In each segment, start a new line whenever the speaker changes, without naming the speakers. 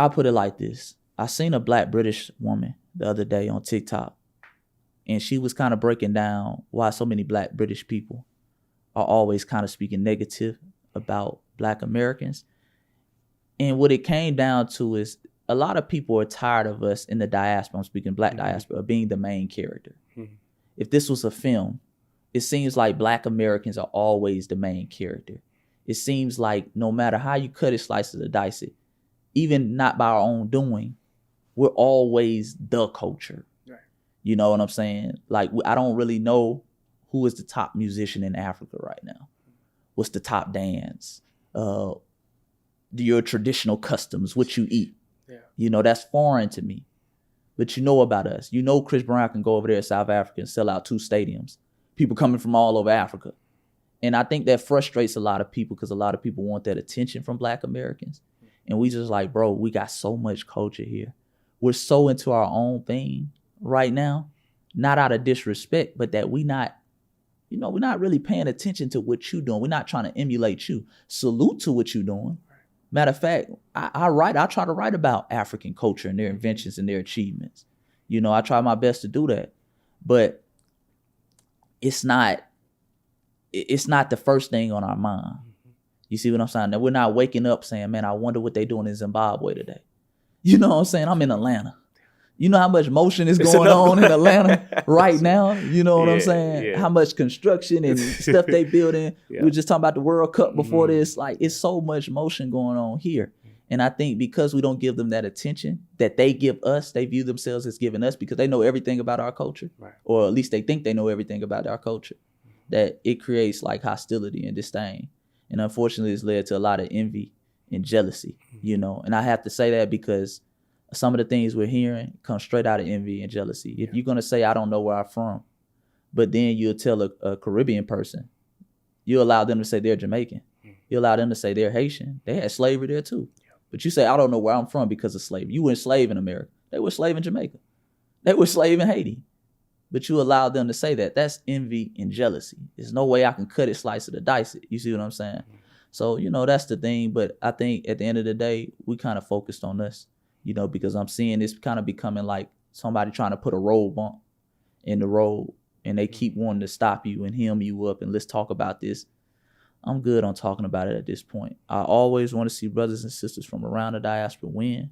I'll put it like this. I seen a Black British woman the other day on TikTok, and she was kind of breaking down why so many Black British people are always kind of speaking negative about Black Americans. And what it came down to is a lot of people are tired of us in the diaspora, I'm speaking Black diaspora, being the main character. If this was a film, it seems like Black Americans are always the main character. It seems like no matter how you cut it, slice it, or dice it, even not by our own doing, we're always the culture. Right. You know what I'm saying? Like, I don't really know who is the top musician in Africa right now. What's the top dance? Your traditional customs, what you eat. Yeah. You know, that's foreign to me. But you know about us. You know Chris Brown can go over there to South Africa and sell out 2 stadiums. People coming from all over Africa. And I think that frustrates a lot of people because a lot of people want that attention from Black Americans. And we just like, bro, we got so much culture here. We're so into our own thing right now, not out of disrespect, but that we're not really paying attention to what you're doing. We're not trying to emulate you. Salute to what you're doing. Matter of fact, I try to write about African culture and their inventions and their achievements. You know, I try my best to do that. But it's not the first thing on our mind. You see what I'm saying? That we're not waking up saying, man, I wonder what they're doing in Zimbabwe today. You know what I'm saying? I'm in Atlanta. You know how much motion is going on in Atlanta right now? You know what I'm saying? Yeah. How much construction and stuff they building. Yeah. We were just talking about the World Cup before this. Like, it's so much motion going on here. And I think because we don't give them that attention that they give us, they view themselves as giving us because they know everything about our culture. Right. Or at least they think they know everything about our culture. That it creates like hostility and disdain. And unfortunately, it's led to a lot of envy and jealousy, you know. And I have to say that because some of the things we're hearing come straight out of envy and jealousy. If you're going to say, I don't know where I'm from, but then you'll tell a Caribbean person, you allow them to say they're Jamaican. You allow them to say they're Haitian. They had slavery there too. But you say, I don't know where I'm from because of slavery. You weren't slave in America. They were slave in Jamaica. They were slave in Haiti. But you allow them to say that. That's envy and jealousy. There's no way I can cut it, slice it, or dice it. You see what I'm saying? So, you know, that's the thing. But I think at the end of the day, we kind of focused on us, you know, because I'm seeing this kind of becoming like somebody trying to put a road bump in the road and they keep wanting to stop you and hem you up and let's talk about this. I'm good on talking about it at this point. I always want to see brothers and sisters from around the diaspora win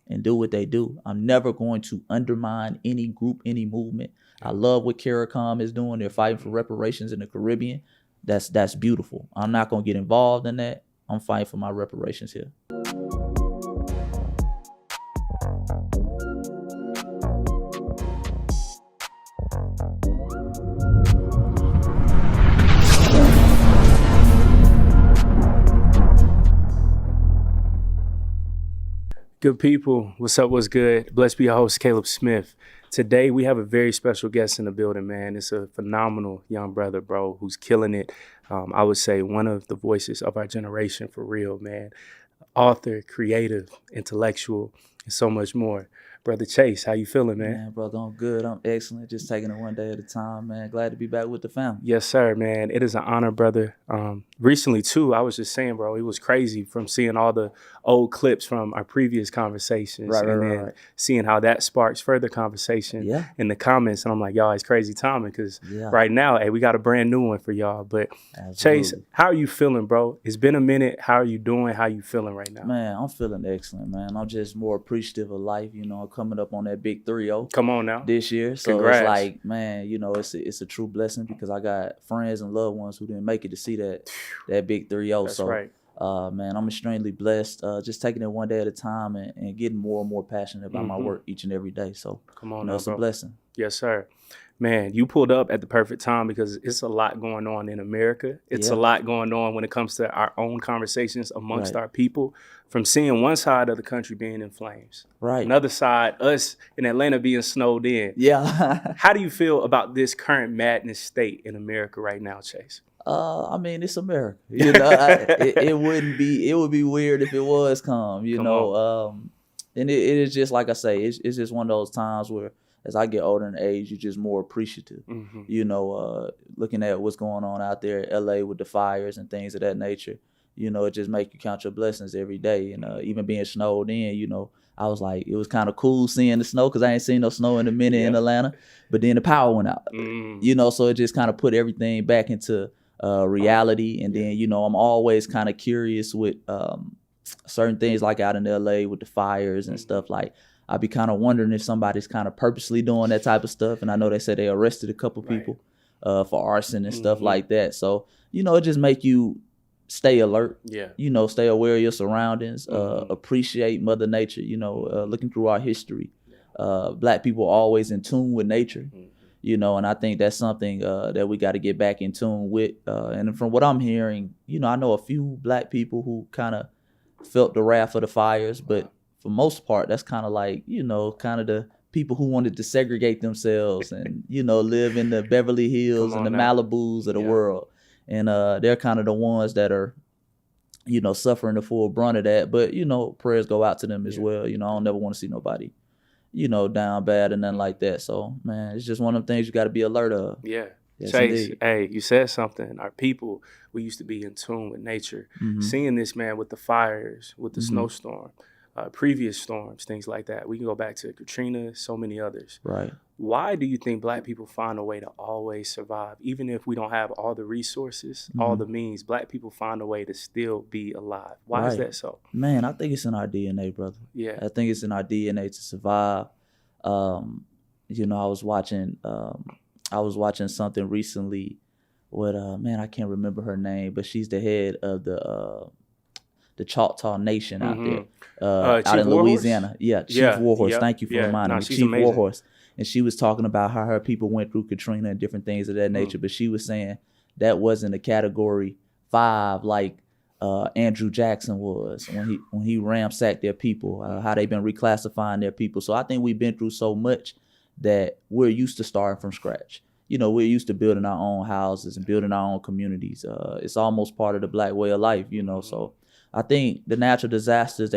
and do what they do. I'm never going to undermine any group, any movement. I love what CARICOM is doing. They're fighting for reparations in the Caribbean. That's beautiful. I'm not going to get involved in that. I'm fighting for my reparations here.
Good people, what's up, what's good? Blessed be your host, Caleb Smith. Today, we have a very special guest in the building, man. It's a phenomenal young brother, bro, who's killing it. I would say one of the voices of our generation, for real, man. Author, creative, intellectual, and so much more. Brother Chase, how you feeling, man?
Man, brother, I'm good. I'm excellent. Just taking it one day at a time, man. Glad to be back with the family.
Yes, sir, man. It is an honor, brother. Recently, too, I was just saying, bro, it was crazy from seeing all the old clips from our previous conversations then seeing how that sparks further conversation in the comments. And I'm like, y'all, it's crazy timing because right now, hey, we got a brand new one for y'all. But absolutely. Chase, how are you feeling, bro? It's been a minute. How are you doing? How you feeling right now?
Man, I'm feeling excellent, man. I'm just more appreciative of life, you know. Coming up on that big 3-0.
Come on now.
This year. So
congrats.
It's like, man, you know, it's a true blessing because I got friends and loved ones who didn't make it to see that big 3-0.
That's
so
right.
Man, I'm extremely blessed. Just taking it one day at a time and getting more and more passionate about my work each and every day. So
come on,
you know, it's a blessing.
Yes, sir. Man, you pulled up at the perfect time because it's a lot going on in America. It's a lot going on when it comes to our own conversations amongst our people. From seeing one side of the country being in flames, another side, us in Atlanta being snowed in.
Yeah.
How do you feel about this current madness state in America right now, Chase?
I mean, it's America. You know, it would be weird if it was calm, you know. And it is just like I say, it's just one of those times where as I get older in age, you're just more appreciative, you know, looking at what's going on out there in LA with the fires and things of that nature. You know, it just make you count your blessings every day. And even being snowed in, you know, I was like, it was kind of cool seeing the snow because I ain't seen no snow in a minute in Atlanta. But then the power went out. You know, so it just kind of put everything back into reality. And then, you know, I'm always kind of curious with certain things like out in LA with the fires and stuff. Like, I'd be kind of wondering if somebody's kind of purposely doing that type of stuff. And I know they said they arrested a couple people for arson and stuff like that. So, you know, it just make you stay alert, you know, stay aware of your surroundings, appreciate Mother Nature, you know, looking through our history. Black people are always in tune with nature, you know, and I think that's something that we got to get back in tune with. And from what I'm hearing, you know, I know a few Black people who kind of felt the wrath of the fires, but for most part, that's kind of like, you know, kind of the people who wanted to segregate themselves and, you know, live in the Beverly Hills and the Malibus of the world. And they're kind of the ones that are, you know, suffering the full brunt of that. But, you know, prayers go out to them as well. You know, I don't never want to see nobody, you know, down bad and nothing like that. So, man, it's just one of them things you got to be alert of.
Yeah. Yes, Chase, indeed. Hey, you said something. Our people, we used to be in tune with nature. Seeing this, man, with the fires, with the snowstorm, previous storms, things like that. We can go back to Katrina, so many others.
Right.
Why do you think Black people find a way to always survive? Even if we don't have all the resources, all the means, Black people find a way to still be alive. Why is that so?
Man, I think it's in our DNA, brother.
Yeah.
I think it's in our DNA to survive. You know, I was watching something recently with man, I can't remember her name, but she's the head of the Choctaw Nation out there, out in Louisiana. Chief Warhorse. Thank you for reminding me. Chief Warhorse. And she was talking about how her people went through Katrina and different things of that nature. But she was saying that wasn't a category 5 like Andrew Jackson was when he ransacked their people, how they've been reclassifying their people. So I think we've been through so much that we're used to starting from scratch. You know, we're used to building our own houses and building our own communities. It's almost part of the Black way of life, you know. So I think the natural disasters,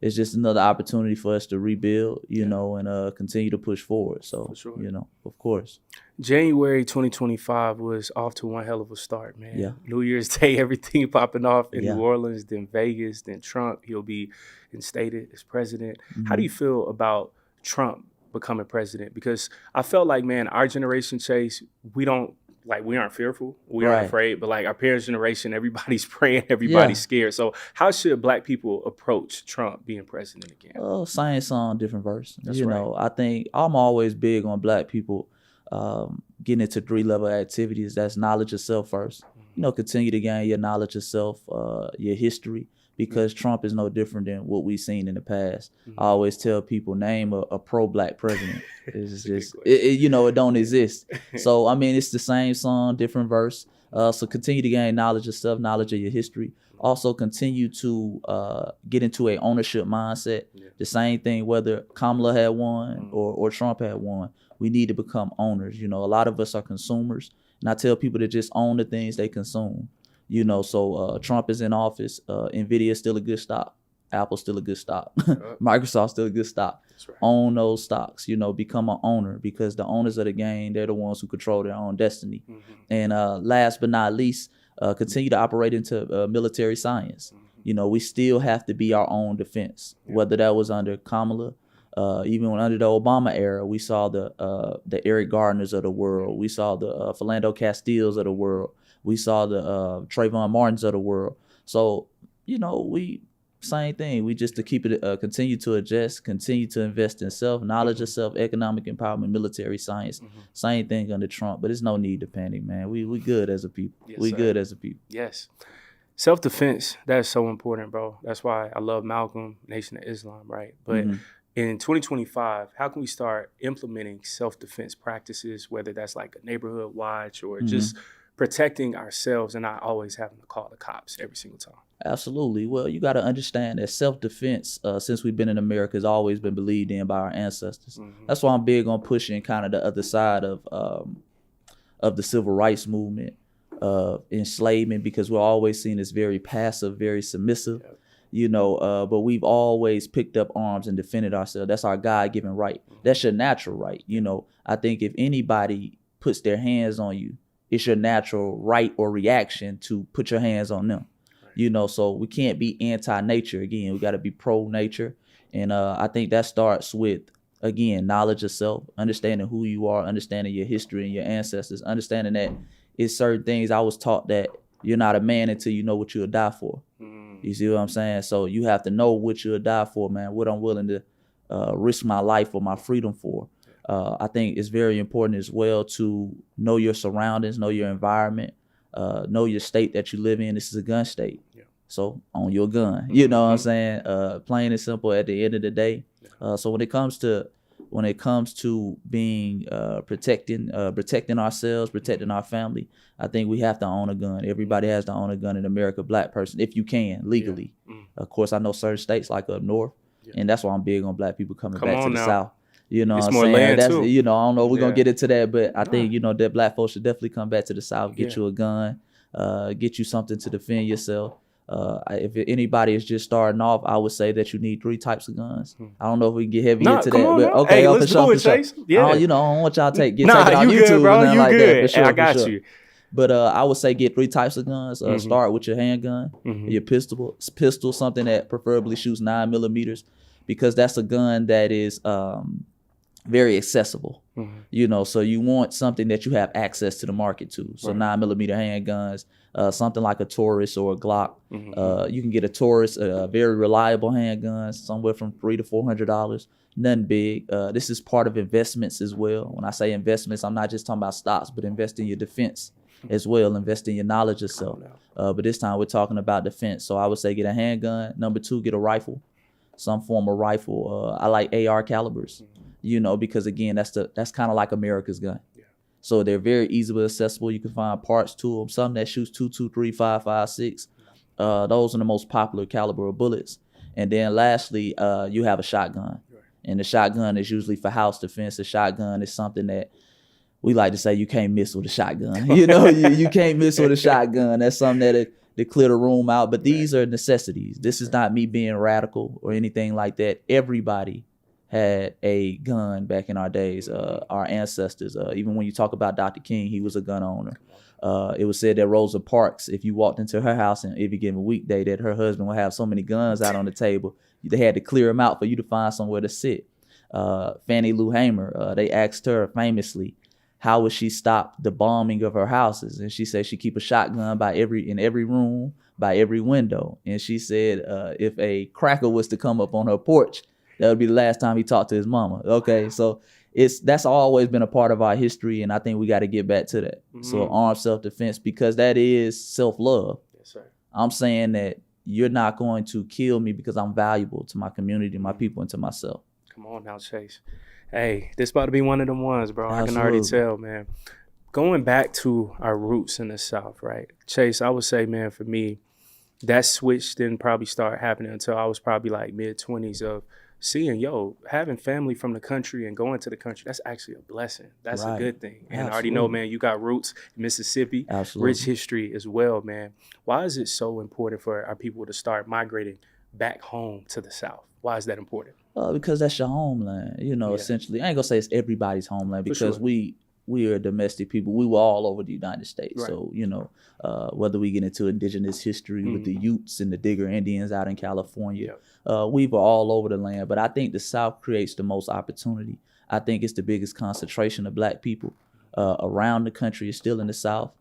it's just another opportunity for us to rebuild, you know, and continue to push forward. So, you know, of course.
January 2025 was off to one hell of a start, man.
Yeah.
New Year's Day, everything popping off in New Orleans, then Vegas, then Trump. He'll be instated as president. How do you feel about Trump becoming president? Because I felt like, man, our generation, Chase, we aren't fearful. We aren't afraid. But like our parents' generation, everybody's praying, everybody's scared. So how should Black people approach Trump being president again?
Well, science on different verse.
That's
you
right.
know, I think I'm always big on Black people getting into 3-level activities. That's knowledge of self first. You know, continue to gain your knowledge of self, your history, because Trump is no different than what we've seen in the past. I always tell people, name a pro-Black president. It's just, you know, it don't exist. So, I mean, it's the same song, different verse. So continue to gain knowledge of self, knowledge of your history. Also continue to get into a ownership mindset. The same thing, whether Kamala had won or Trump had won, we need to become owners. You know, a lot of us are consumers. And I tell people to just own the things they consume. You know, so Trump is in office. NVIDIA is still a good stock. Apple's still a good stock. Microsoft's still a good stock. That's right. Own those stocks, you know, become an owner, because the owners of the game, they're the ones who control their own destiny. And last but not least, continue to operate into military science. You know, we still have to be our own defense, whether that was under Kamala, even under the Obama era. We saw the Eric Gardners of the world. We saw the Philando Castiles of the world. We saw the Trayvon Martins of the world. So, you know, same thing. We just to keep it, continue to adjust, continue to invest in self, knowledge of self, economic empowerment, military science. Same thing under Trump, but there's no need to panic, man. We good as a people. Good as a people.
Yes. Self-defense, that's so important, bro. That's why I love Malcolm, Nation of Islam, right? But in 2025, how can we start implementing self-defense practices, whether that's like a neighborhood watch or just protecting ourselves and not always having to call the cops every single time?
Absolutely. Well, you got to understand that self-defense, since we've been in America, has always been believed in by our ancestors. That's why I'm big on pushing kind of the other side of the civil rights movement, enslavement, because we're always seen as very passive, very submissive, you know, but we've always picked up arms and defended ourselves. That's our God-given right. That's your natural right. You know, I think if anybody puts their hands on you, it's your natural right or reaction to put your hands on them. So we can't be anti-nature. Again, we got to be pro-nature. And I think that starts with, again, knowledge of self, understanding who you are, understanding your history and your ancestors, understanding that it's certain things. I was taught that you're not a man until you know what you'll die for. You see what I'm saying? So you have to know what you'll die for, man, what I'm willing to risk my life or my freedom for. I think it's very important as well to know your surroundings, know your environment, know your state that you live in. This is a gun state. So own your gun, you know what I'm saying? Plain and simple at the end of the day. So when it comes to being protecting ourselves, protecting our family, I think we have to own a gun. Everybody has to own a gun in America, black person, if you can, legally. Of course, I know certain states like up north, and that's why I'm big on black people coming back to the South. You know
it's
what
more
I'm saying?
land
That's,
too.
I don't know if we're going to get into that, but I think, that black folks should definitely come back to the South, get you a gun, get you something to defend yourself. If anybody is just starting off, I would say that you need 3 types of guns. I don't know if we can get heavy into that, but okay,
let's do it, Chase. Yeah.
I don't want y'all to get
taken
on
you
YouTube
good, bro.
and
You
like
good.
that. For sure,
I got you.
But I would say get 3 types of guns. Start with your handgun, your pistol, something that preferably shoots 9 millimeters, because that's a gun that is very accessible. So you want something that you have access to the market to. So 9 millimeter handguns, something like a Taurus or a Glock. You can get a Taurus, a very reliable handgun, somewhere from $300 to $400. Nothing big. This is part of investments as well. When I say investments, I'm not just talking about stocks, but invest in your defense as well. Invest in your knowledge of self. But this time we're talking about defense. So I would say get a handgun. Number 2, get a rifle, some form of rifle. I like AR calibers, because again, that's kind of like America's gun. So they're very easily accessible. You can find parts to them. Some that shoots 223, 5.56. Those are the most popular caliber of bullets. And then lastly, you have a shotgun. And the shotgun is usually for house defense. The shotgun is something that we like to say you can't miss with a shotgun. You can't miss with a shotgun. That's something that clear the room out. But these are necessities. This is not me being radical or anything like that. Everybody had a gun back in our days. Our ancestors, even when you talk about Dr. King, he was a gun owner. It was said that Rosa Parks, if you walked into her house and every given weekday, that her husband would have so many guns out on the table, they had to clear them out for you to find somewhere to sit. Fannie Lou Hamer, they asked her famously, how would she stop the bombing of her houses? And she said she keep a shotgun in every room, by every window. And she said if a cracker was to come up on her porch, that would be the last time he talked to his mama. Okay, so that's always been a part of our history, and I think we got to get back to that. So armed self-defense, because that is self-love. Yes, sir. I'm saying that you're not going to kill me because I'm valuable to my community, my people, and to myself.
Come on now, Chase. Hey, this about to be one of them ones, bro.
Absolutely.
I can already tell, man. Going back to our roots in the South, right? Chase, I would say, man, for me, that switch didn't probably start happening until I was probably like mid-20s of seeing, having family from the country and going to the country, that's actually a blessing. That's a good thing. And I already know, man, you got roots in Mississippi, rich history as well, man. Why is it so important for our people to start migrating back home to the South? Why is that important?
Because that's your homeland, essentially. I ain't gonna say it's everybody's homeland, because we are domestic people. We were all over the United States. Right. So, whether we get into indigenous history with the Utes and the Digger Indians out in California, we were all over the land. But I think the South creates the most opportunity. I think it's the biggest concentration of black people around the country is still in the South.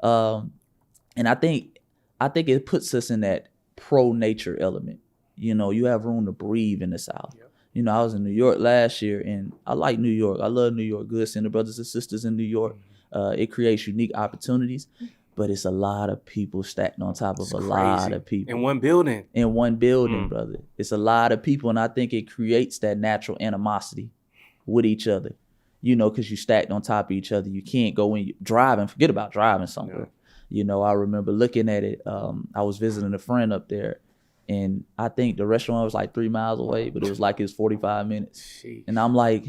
And I think it puts us in that pro-nature element. You have room to breathe in the South. Yep. I was in New York last year, and I like New York. I love New York. Good seeing the brothers and sisters in New York. It creates unique opportunities, but it's a lot of people stacked on top of a lot of people.
In one building.
Brother. It's a lot of people, and I think it creates that natural animosity with each other, because you stacked on top of each other. You can't go when you're driving. Forget about driving somewhere. Yeah. I remember looking at it. I was visiting a friend up there, and I think the restaurant was like 3 miles away, but it was like it's 45 minutes. Jeez. And I'm like,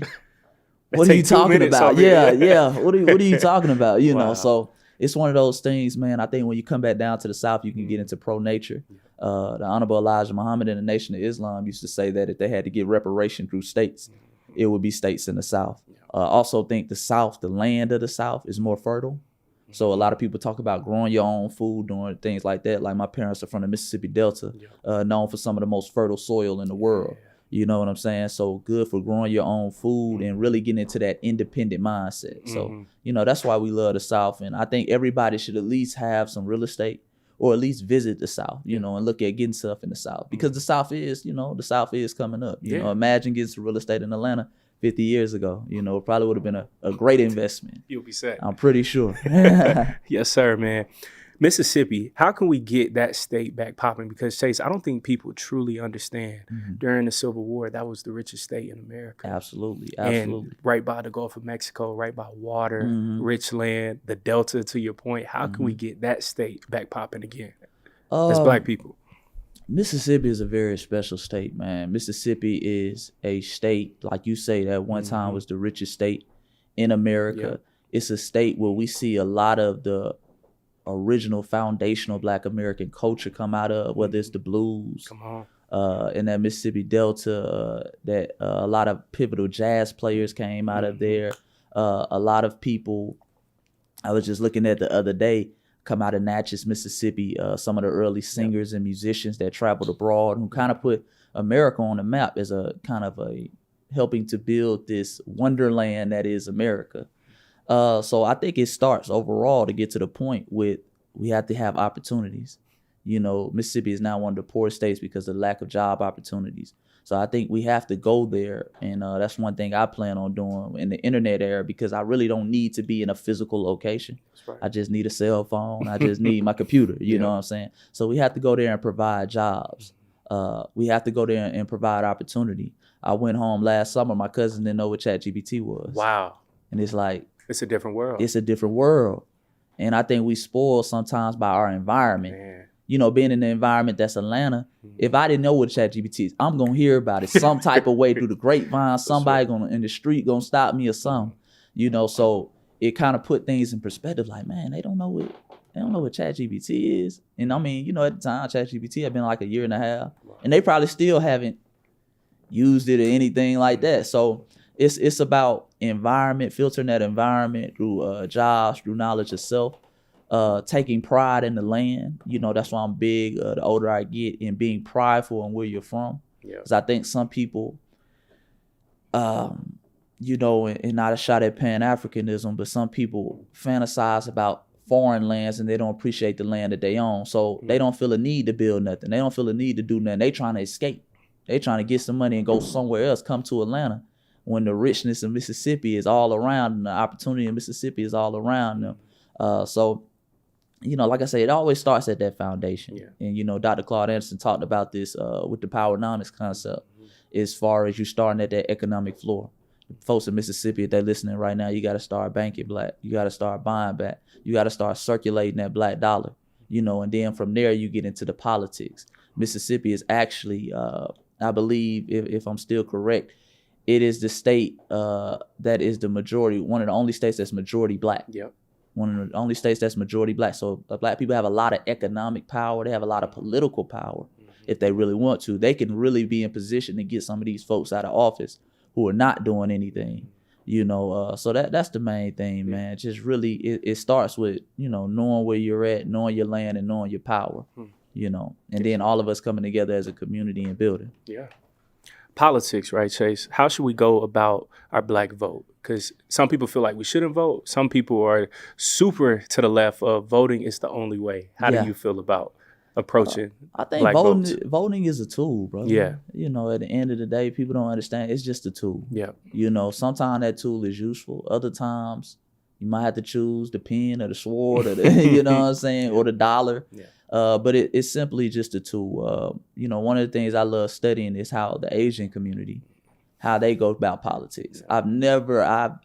what are you talking about? Yeah. What are you talking about? Wow. So it's one of those things, man. I think when you come back down to the South, you can get into pro-nature. The Honorable Elijah Muhammad and the Nation of Islam used to say that if they had to get reparation through states, it would be states in the South. Also think the South, the land of the South, is more fertile. So a lot of people talk about growing your own food, doing things like that. Like my parents are from the Mississippi Delta, known for some of the most fertile soil in the world. You know what I'm saying? So good for growing your own food and really getting into that independent mindset. So, you know, that's why we love the South. And I think everybody should at least have some real estate or at least visit the South, you know, and look at getting stuff in the South. Because the South is, you know, the South is coming up. You know, imagine getting some real estate in Atlanta 50 years ago. You know, it probably would have been a great investment.
You'll be set.
I'm pretty sure.
Yes, sir, man. Mississippi, how can we get that state back popping? Because, Chase, I don't think people truly understand during the Civil War, that was the richest state in America.
Absolutely.
And right by the Gulf of Mexico, right by water, rich land, the Delta, to your point. How can we get that state back popping again as Black people?
Mississippi is a very special state, man. Mississippi is a state, like you say, that one time was the richest state in America. It's a state where we see a lot of the original foundational Black American culture come out of, whether it's the blues, in that Mississippi Delta, that a lot of pivotal jazz players came out of there. A lot of people, I was just looking at the other day, come out of Natchez, Mississippi, some of the early singers and musicians that traveled abroad who kind of put America on the map as a kind of a helping to build this wonderland that is America. So I think it starts overall to get to the point with we have to have opportunities. You know, Mississippi is now one of the poorest states because of the lack of job opportunities. So I think we have to go there. And that's one thing I plan on doing in the internet era, because I really don't need to be in a physical location. Right. I just need a cell phone. I just need my computer. You know what I'm saying? So we have to go there and provide jobs. We have to go there and provide opportunity. I went home last summer. My cousin didn't know what ChatGPT was.
Wow.
And it's like,
it's a different world.
It's a different world. And I think we spoil sometimes by our environment. Man. You know, being in the environment that's Atlanta, if I didn't know what ChatGPT is, I'm going to hear about it some type of way through the grapevine. Somebody in the street going to stop me or something. You know, so it kind of put things in perspective like, man, they don't know what ChatGPT is. And I mean, you know, at the time, ChatGPT had been like a year and a half. And they probably still haven't used it or anything like that. So it's about environment, filtering that environment through jobs, through knowledge of self, taking pride in the land. You know, that's why I'm big, the older I get, in being prideful in where you're from. Because I think some people, you know, and not a shot at Pan-Africanism, but some people fantasize about foreign lands and they don't appreciate the land that they own. So they don't feel a need to build nothing. They don't feel a need to do nothing. They trying to escape. They trying to get some money and go somewhere else, come to Atlanta, when the richness of Mississippi is all around them, the opportunity in Mississippi is all around them. So, you know, like I say, it always starts at that foundation. And, you know, Dr. Claude Anderson talked about this with the powernomics concept, as far as you starting at that economic floor. Folks in Mississippi, if they're listening right now, you got to start banking Black. You got to start buying back. You got to start circulating that Black dollar, you know, and then from there you get into the politics. Mississippi is actually, I believe, if I'm still correct, it is the state that is the majority, one of the only states that's majority Black. One of the only states that's majority Black. So Black people have a lot of economic power. They have a lot of political power if they really want to. They can really be in position to get some of these folks out of office who are not doing anything, you know. So that's the main thing, man. Just really, it starts with, you know, knowing where you're at, knowing your land, and knowing your power, you know. And then all of us coming together as a community and building.
Politics, right, Chase? How should we go about our Black vote? Because some people feel like we shouldn't vote. Some people are super to the left of voting is the only way. How do you feel about approaching
I think
Black
voting is a tool, bro. You know, at the end of the day, people don't understand. It's just a tool. You know, sometimes that tool is useful. Other times, you might have to choose the pen or the sword or the, you know what I'm saying, or the dollar. But it's simply just a tool. You know, one of the things I love studying is how the Asian community, how they go about politics. I've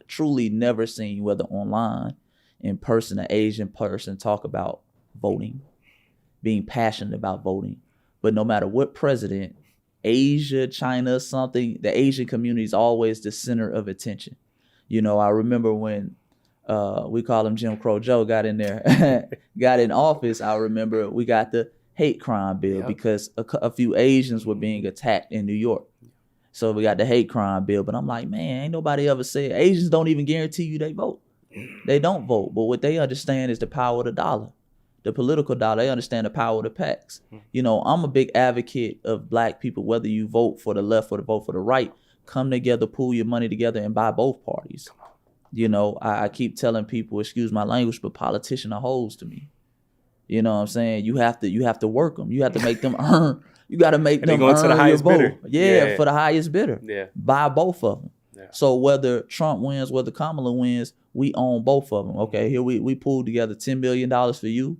truly never seen, whether online, in person, an Asian person talk about voting, being passionate about voting. But no matter what president, Asia, China, something, the Asian community is always the center of attention. You know, I remember when we call him Jim Crow Joe, got in there, got in office. I remember we got the hate crime bill because a few Asians were being attacked in New York. So we got the hate crime bill. But I'm like, man, ain't nobody ever said Asians don't even guarantee you they vote. They don't vote. But what they understand is the power of the dollar, the political dollar. They understand the power of the PACs. You know, I'm a big advocate of black people, whether you vote for the left or vote for the right, come together, pool your money together and buy both parties. You know, I keep telling people, excuse my language, but politicians are hoes to me. You know what I'm saying? You have to work them. You have to make them earn. You got to make them earn
to the highest
your vote.
Bidder.
Yeah, for the highest bidder.
Yeah.
Buy both of them.
Yeah.
So whether Trump wins, whether Kamala wins, we own both of them. Okay, here we pulled together $10 million for you.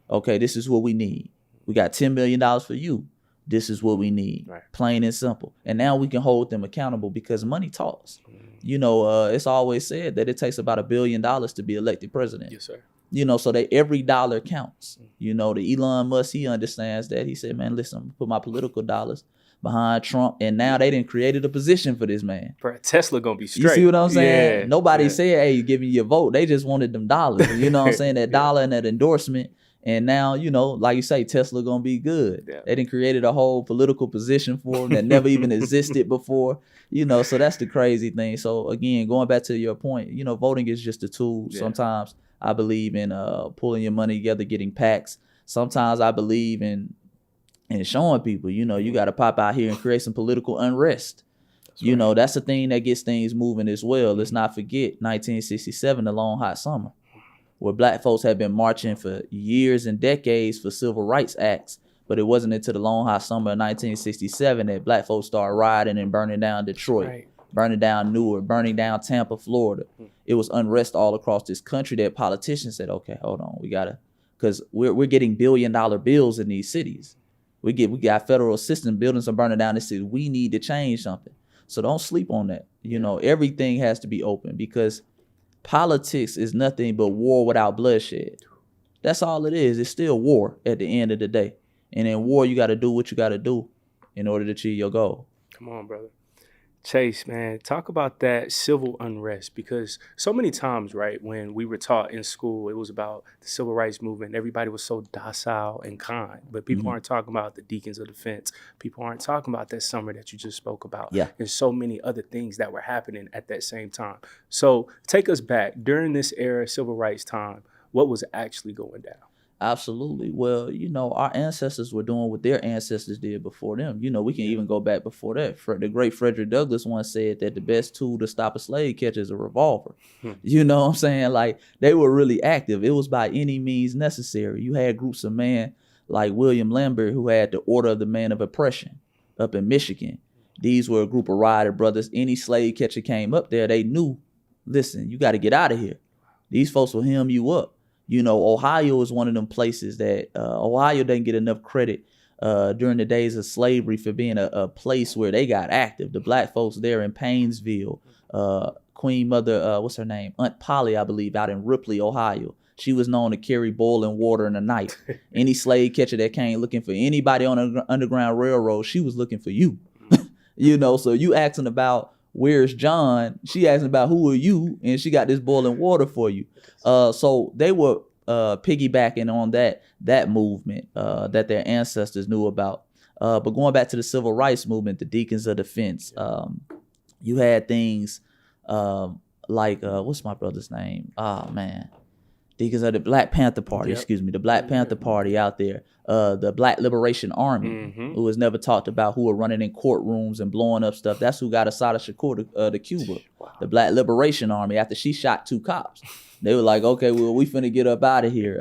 Okay, this is what we need. We got $10 million for you. This is what we need. Right. Plain and simple. And now we can hold them accountable because money talks. You know, it's always said that it takes about $1 billion to be elected president.
Yes, sir.
You know, so that every dollar counts. You know, the Elon Musk, he understands that. He said, man, listen, I'm gonna put my political dollars behind Trump. And now they done created a position for this man.
Bro, Tesla gonna be straight.
You see what I'm saying?
Yeah.
Nobody said, hey, you giving you a vote. They just wanted them dollars. You know what I'm saying? That dollar and that endorsement. And now, you know, like you say, Tesla gonna be good. Yeah. They done created a whole political position for them that never even existed before. You know, so that's the crazy thing. So again, going back to your point, you know, voting is just a tool. Yeah. Sometimes I believe in pulling your money together, getting PACs. Sometimes I believe in showing people, you know, you got to pop out here and create some political unrest. You know, that's the thing that gets things moving as well. Let's not forget 1967, the long hot summer, where black folks had been marching for years and decades for civil rights acts. But it wasn't until the long hot summer of 1967 that black folks started rioting and burning down Detroit. Right. Burning down Newark, burning down Tampa, Florida. It was unrest all across this country that politicians said, okay, hold on, we gotta, because we're getting $1 billion bills in these cities. We got federal assistance, buildings are burning down this city. We need to change something. So don't sleep on that. You know, everything has to be open because politics is nothing but war without bloodshed. That's all it is. It's still war at the end of the day. And in war, you got to do what you got to do in order to achieve your goal.
Come on, brother. Chase, man, talk about that civil unrest, because so many times, right, when we were taught in school, it was about the civil rights movement. Everybody was so docile and kind, but people aren't talking about the deacons of defense. People aren't talking about that summer that you just spoke about. Yeah. And so many other things that were happening at that same time. So take us back during this era, civil rights time, what was actually going down?
Absolutely. Well, you know, our ancestors were doing what their ancestors did before them. You know, we can even go back before that. The great Frederick Douglass once said that the best tool to stop a slave catcher is a revolver. You know what I'm saying? Like, they were really active. It was by any means necessary. You had groups of men like William Lambert, who had the Order of the Man of Oppression up in Michigan. These were a group of rider brothers. Any slave catcher came up there, they knew, listen, you got to get out of here. These folks will hem you up. You know, Ohio is one of them places that Ohio doesn't get enough credit during the days of slavery for being a place where they got active. The black folks there in Painesville, Queen Mother, what's her name? Aunt Polly, I believe, out in Ripley, Ohio. She was known to carry boiling water in the night. Any slave catcher that came looking for anybody on the Underground Railroad, she was looking for you. You know, so you asking about, where's John? She asking about, who are you? And she got this boiling water for you. So they were piggybacking on that movement that their ancestors knew about. But going back to the civil rights movement, the Deacons of Defense, you had things like, what's my brother's name? Oh, man. Deacons of the Black Panther Party, the Black Panther Party out there. The Black Liberation Army, who was never talked about, who were running in courtrooms and blowing up stuff. That's who got Assata Shakur to Cuba. Wow. The Black Liberation Army, after she shot 2 cops. They were like, okay, well, we finna get up out of here.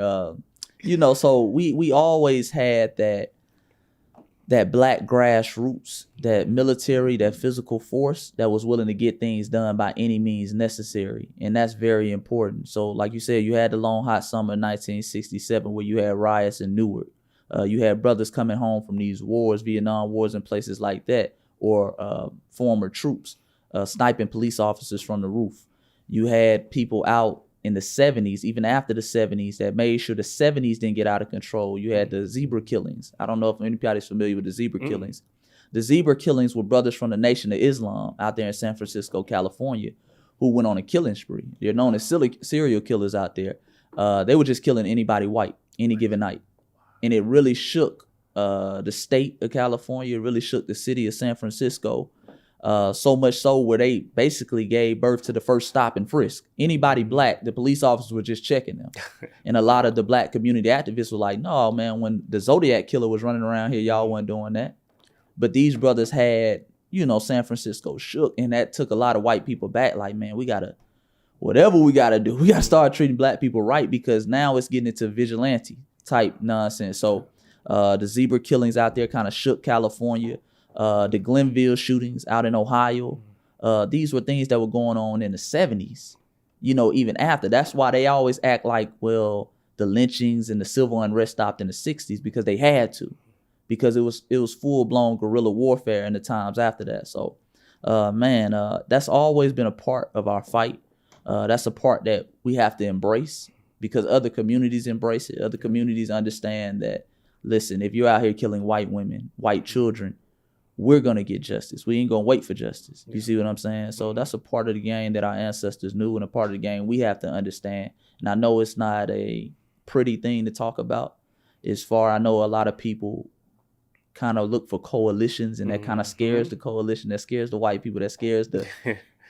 You know, so we always had that black grassroots, that military, that physical force that was willing to get things done by any means necessary. And that's very important. So like you said, you had the long hot summer of 1967 where you had riots in Newark. You had brothers coming home from these wars, Vietnam wars and places like that, or former troops sniping police officers from the roof. You had people out in the 70s, even after the 70s, that made sure the 70s didn't get out of control. You had the zebra killings. I don't know if anybody's familiar with the zebra killings. The zebra killings were brothers from the Nation of Islam out there in San Francisco, California, who went on a killing spree. They're known as serial killers out there. They were just killing anybody white any given night. And it really shook the state of California. It really shook the city of San Francisco. So much so where they basically gave birth to the first stop and frisk. Anybody black, the police officers were just checking them. And a lot of the black community activists were like, no, man, when the Zodiac killer was running around here, y'all wasn't doing that. But these brothers had, you know, San Francisco shook, and that took a lot of white people back. Like, man, whatever we gotta do, we gotta start treating black people right, because now it's getting into vigilante type nonsense. So the zebra killings out there kind of shook California. The Glenville shootings out in Ohio. These were things that were going on in the 70s, you know, even after. That's why they always act like, well, the lynchings and the civil unrest stopped in the 60s, because they had to, because it was full-blown guerrilla warfare in the times after that. So, that's always been a part of our fight. That's a part that we have to embrace, because other communities embrace it. Other communities understand that, listen, if you're out here killing white women, white children, we're going to get justice. We ain't going to wait for justice. You see what I'm saying? So that's a part of the game that our ancestors knew, and a part of the game we have to understand. And I know it's not a pretty thing to talk about. I know a lot of people kind of look for coalitions, and that kind of scares the coalition, that scares the white people, that scares the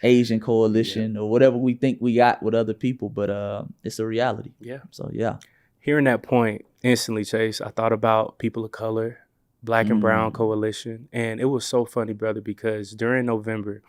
Asian coalition or whatever we think we got with other people. But it's a reality. Yeah. So, yeah.
Hearing that point instantly, Chase, I thought about people of color, Black and Brown coalition. And it was so funny, brother, because during November,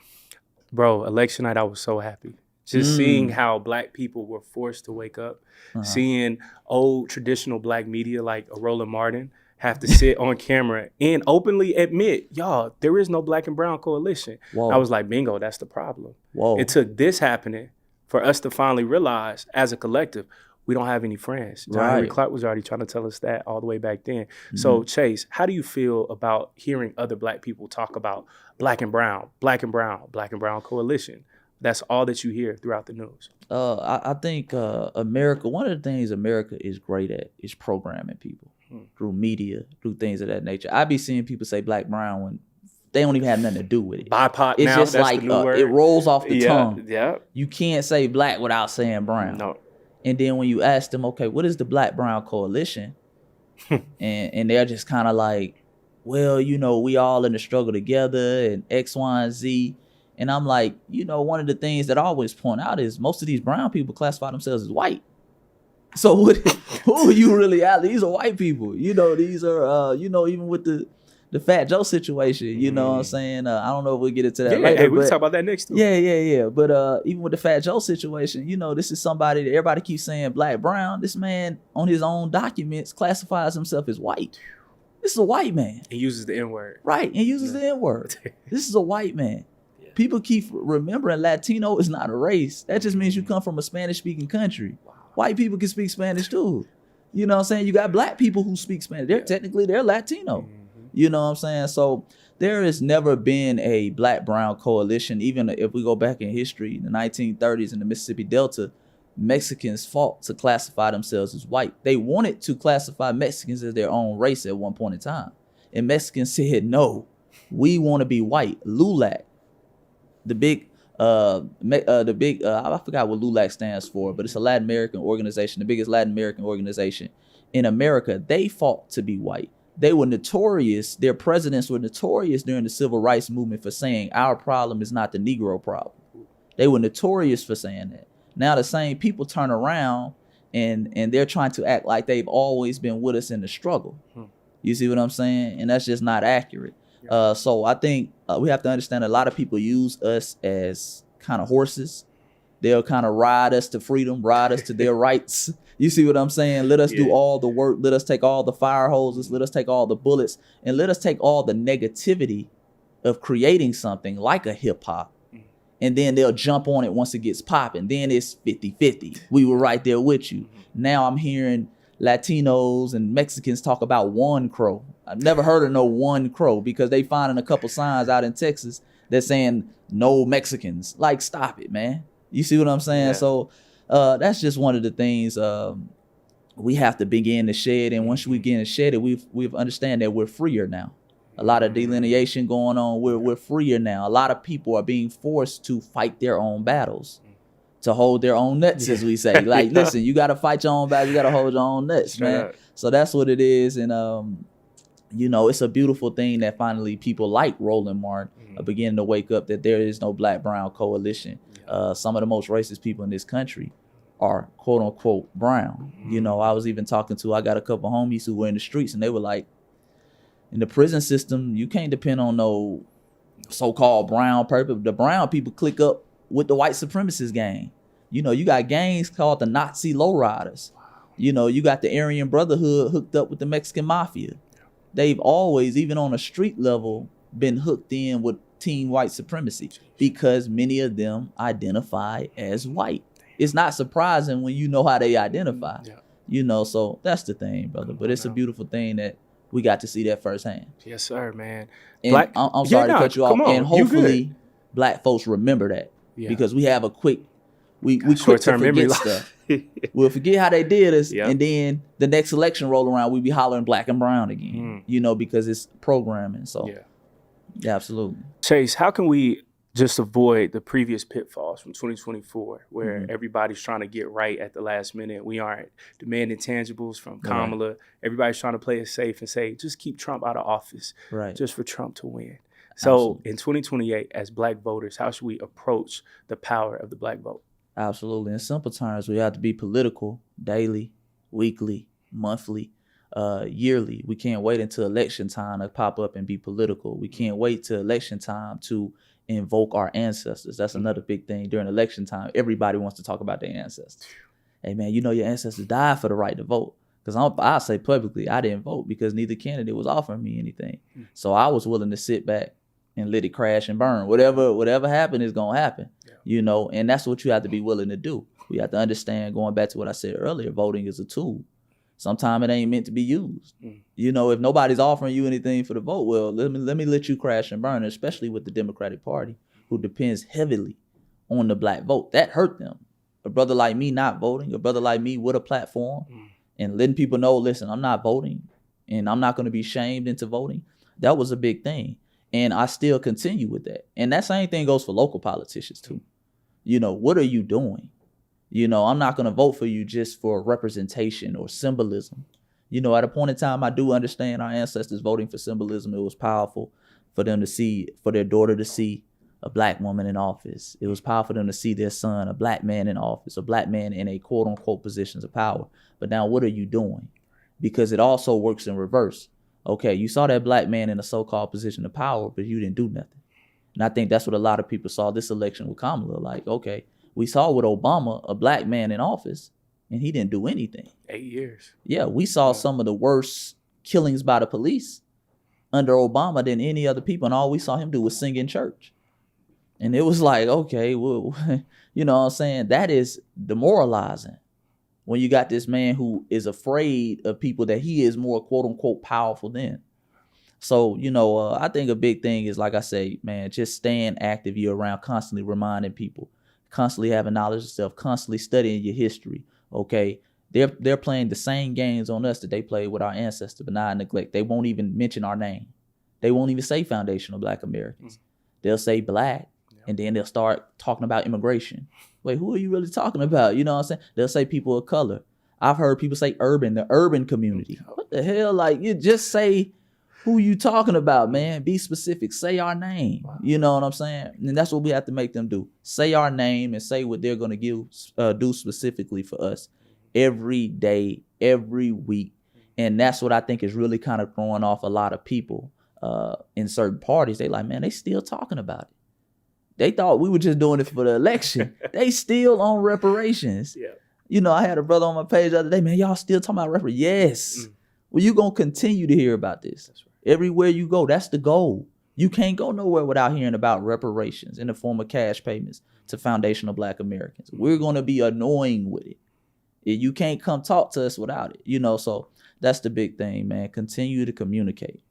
bro, election night, I was so happy. Just seeing how Black people were forced to wake up, seeing old traditional Black media like a Roland Martin have to sit on camera and openly admit, y'all, there is no Black and Brown coalition. Whoa. I was like, bingo, that's the problem. Whoa. It took this happening for us to finally realize as a collective, we don't have any friends. John Henry Clark was already trying to tell us that all the way back then. So, Chase, how do you feel about hearing other Black people talk about Black and Brown, Black and Brown, Black and Brown coalition? That's all that you hear throughout the news.
I think America, one of the things America is great at is programming people through media, through things of that nature. I be seeing people say Black, Brown when they don't even have nothing to do with it.
BIPOC
it's
now,
just
that's
like
the new word.
It rolls off the tongue.
Yeah.
You can't say Black without saying Brown.
No.
And then when you ask them, okay, what is the Black Brown coalition? and they're just kind of like, well, you know, we all in the struggle together and X, Y, and Z. And I'm like, you know, one of the things that I always point out is most of these brown people classify themselves as white. So who are you really out? These are white people. You know, these are, you know, even with the Fat Joe situation, you know what I'm saying? I don't know if we'll get into that later.
Hey, we'll talk about that next too.
Yeah. But even with the Fat Joe situation, you know, this is somebody that everybody keeps saying Black, Brown. This man on his own documents classifies himself as white. This is a white man.
He uses the N-word.
Right, and uses the N-word. This is a white man. People keep remembering Latino is not a race. That just means you come from a Spanish-speaking country. Wow. White people can speak Spanish too. You know what I'm saying? You got Black people who speak Spanish. They're Latino. You know what I'm saying? So there has never been a Black-Brown coalition. Even if we go back in history, in the 1930s in the Mississippi Delta, Mexicans fought to classify themselves as white. They wanted to classify Mexicans as their own race at one point in time. And Mexicans said, no, we want to be white. LULAC. The big, I forgot what LULAC stands for, but it's a Latin American organization, the biggest Latin American organization in America. They fought to be white. They were notorious. Their presidents were notorious during the civil rights movement for saying our problem is not the Negro problem. They were notorious for saying that. Now the same people turn around and they're trying to act like they've always been with us in the struggle. You see what I'm saying? And that's just not accurate. So I think we have to understand a lot of people use us as kind of horses. They'll kind of ride us to freedom, ride us to their rights. You see what I'm saying? Let us do all the work. Let us take all the fire hoses. Let us take all the bullets. And let us take all the negativity of creating something like a hip hop. And then they'll jump on it once it gets popping. Then it's 50-50. We were right there with you. Now I'm hearing Latinos and Mexicans talk about one crow. I've never heard of no one crow because they finding a couple signs out in Texas that's saying no Mexicans. Like, stop it, man. You see what I'm saying? Yeah. So that's just one of the things we have to begin to shed. And once we begin to shed it, we've understand that we're freer now. A lot of delineation going on. We're freer now. A lot of people are being forced to fight their own battles, to hold their own nuts, as we say. Like, listen, you got to fight your own battles. You got to hold your own nuts, man. So that's what it is. And you know, it's a beautiful thing that finally people like Roland Martin are beginning to wake up that there is no black-brown coalition. Some of the most racist people in this country are quote unquote brown. You know, I was even talking to, I got a couple homies who were in the streets and they were like, in the prison system, you can't depend on no so-called brown people. The brown people click up with the white supremacist gang. You know, you got gangs called the Nazi lowriders. You know, you got the Aryan Brotherhood hooked up with the Mexican mafia. They've always, even on a street level, been hooked in with team white supremacy because many of them identify as white. It's not surprising when you know how they identify. You know, so that's the thing, brother. But it's a beautiful thing that we got to see that firsthand.
Yes, sir, man.
And I'm sorry to cut you off. And hopefully black folks remember that because we have a quick, we quick to forget stuff. We'll forget how they did us, and then the next election roll around, we be hollering black and brown again, you know, because it's programming. So, yeah, absolutely.
Chase, how can we just avoid the previous pitfalls from 2024 where everybody's trying to get right at the last minute? We aren't demanding tangibles from Kamala. Right. Everybody's trying to play it safe and say, just keep Trump out of office just for Trump to win. So in 2028, as black voters, how should we approach the power of the black vote?
Absolutely. In simple terms, we have to be political daily, weekly, monthly, yearly. We can't wait until election time to pop up and be political. We can't wait till election time to invoke our ancestors. That's another big thing. During election time, everybody wants to talk about their ancestors. Hey, man, you know your ancestors died for the right to vote. Because I'll say publicly, I didn't vote because neither candidate was offering me anything. So I was willing to sit back and let it crash and burn. Whatever happened is going to happen. You know, and that's what you have to be willing to do. We have to understand, going back to what I said earlier, voting is a tool. Sometimes it ain't meant to be used. You know, if nobody's offering you anything for the vote, well, let me let you crash and burn, especially with the Democratic Party, who depends heavily on the black vote. That hurt them. A brother like me not voting, a brother like me with a platform and letting people know, listen, I'm not voting and I'm not going to be shamed into voting. That was a big thing. And I still continue with that. And that same thing goes for local politicians too. You know, what are you doing? You know, I'm not going to vote for you just for representation or symbolism. You know, at a point in time, I do understand our ancestors voting for symbolism. It was powerful for them to see, for their daughter to see a black woman in office. It was powerful for them to see their son, a black man in office, a black man in a quote unquote positions of power. But now what are you doing? Because it also works in reverse. Okay, you saw that black man in a so-called position of power, but you didn't do nothing. And I think that's what a lot of people saw this election with Kamala. Like, okay, we saw with Obama, a black man in office, and he didn't do anything.
8 years.
Yeah, we saw some of the worst killings by the police under Obama than any other people, and all we saw him do was sing in church. And it was like, okay, well, you know what I'm saying? That is demoralizing when you got this man who is afraid of people that he is more quote unquote powerful than. So, you know, I think a big thing is, like I say, man, just staying active year round, constantly reminding people, constantly having knowledge of self, constantly studying your history. Okay, they're playing the same games on us that they played with our ancestors, but not neglect. They won't even mention our name. They won't even say foundational Black Americans. They'll say black, and then they'll start talking about immigration. Wait, who are you really talking about? You know what I'm saying? They'll say people of color. I've heard people say urban, the urban community. What the hell? Like, you just say who you talking about, man. Be specific. Say our name. You know what I'm saying? And that's what we have to make them do. Say our name and say what they're going to do specifically for us every day, every week. And that's what I think is really kind of throwing off a lot of people in certain parties. They like, man, they still talking about it. They thought we were just doing it for the election. They still on reparations. Yeah. You know, I had a brother on my page the other day, man, y'all still talking about reparations? Yes. Well, you're going to continue to hear about this. That's right. Everywhere you go, that's the goal. You can't go nowhere without hearing about reparations in the form of cash payments to foundational Black Americans. We're going to be annoying with it. You can't come talk to us without it. You know, so that's the big thing, man. Continue to communicate.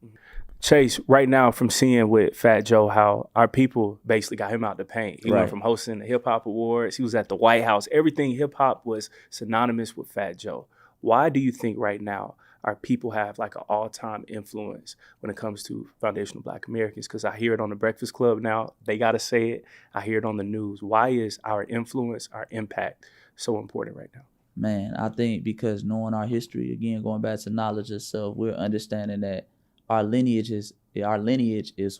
Chase, right now, from seeing with Fat Joe how our people basically got him out the paint. He went from hosting the Hip Hop Awards. He was at the White House. Everything hip hop was synonymous with Fat Joe. Why do you think right now our people have like an all-time influence when it comes to foundational Black Americans? Because I hear it on the Breakfast Club now. They got to say it. I hear it on the news. Why is our influence, our impact so important right now?
Man, I think because knowing our history, again, going back to knowledge of self, we're understanding that our lineage is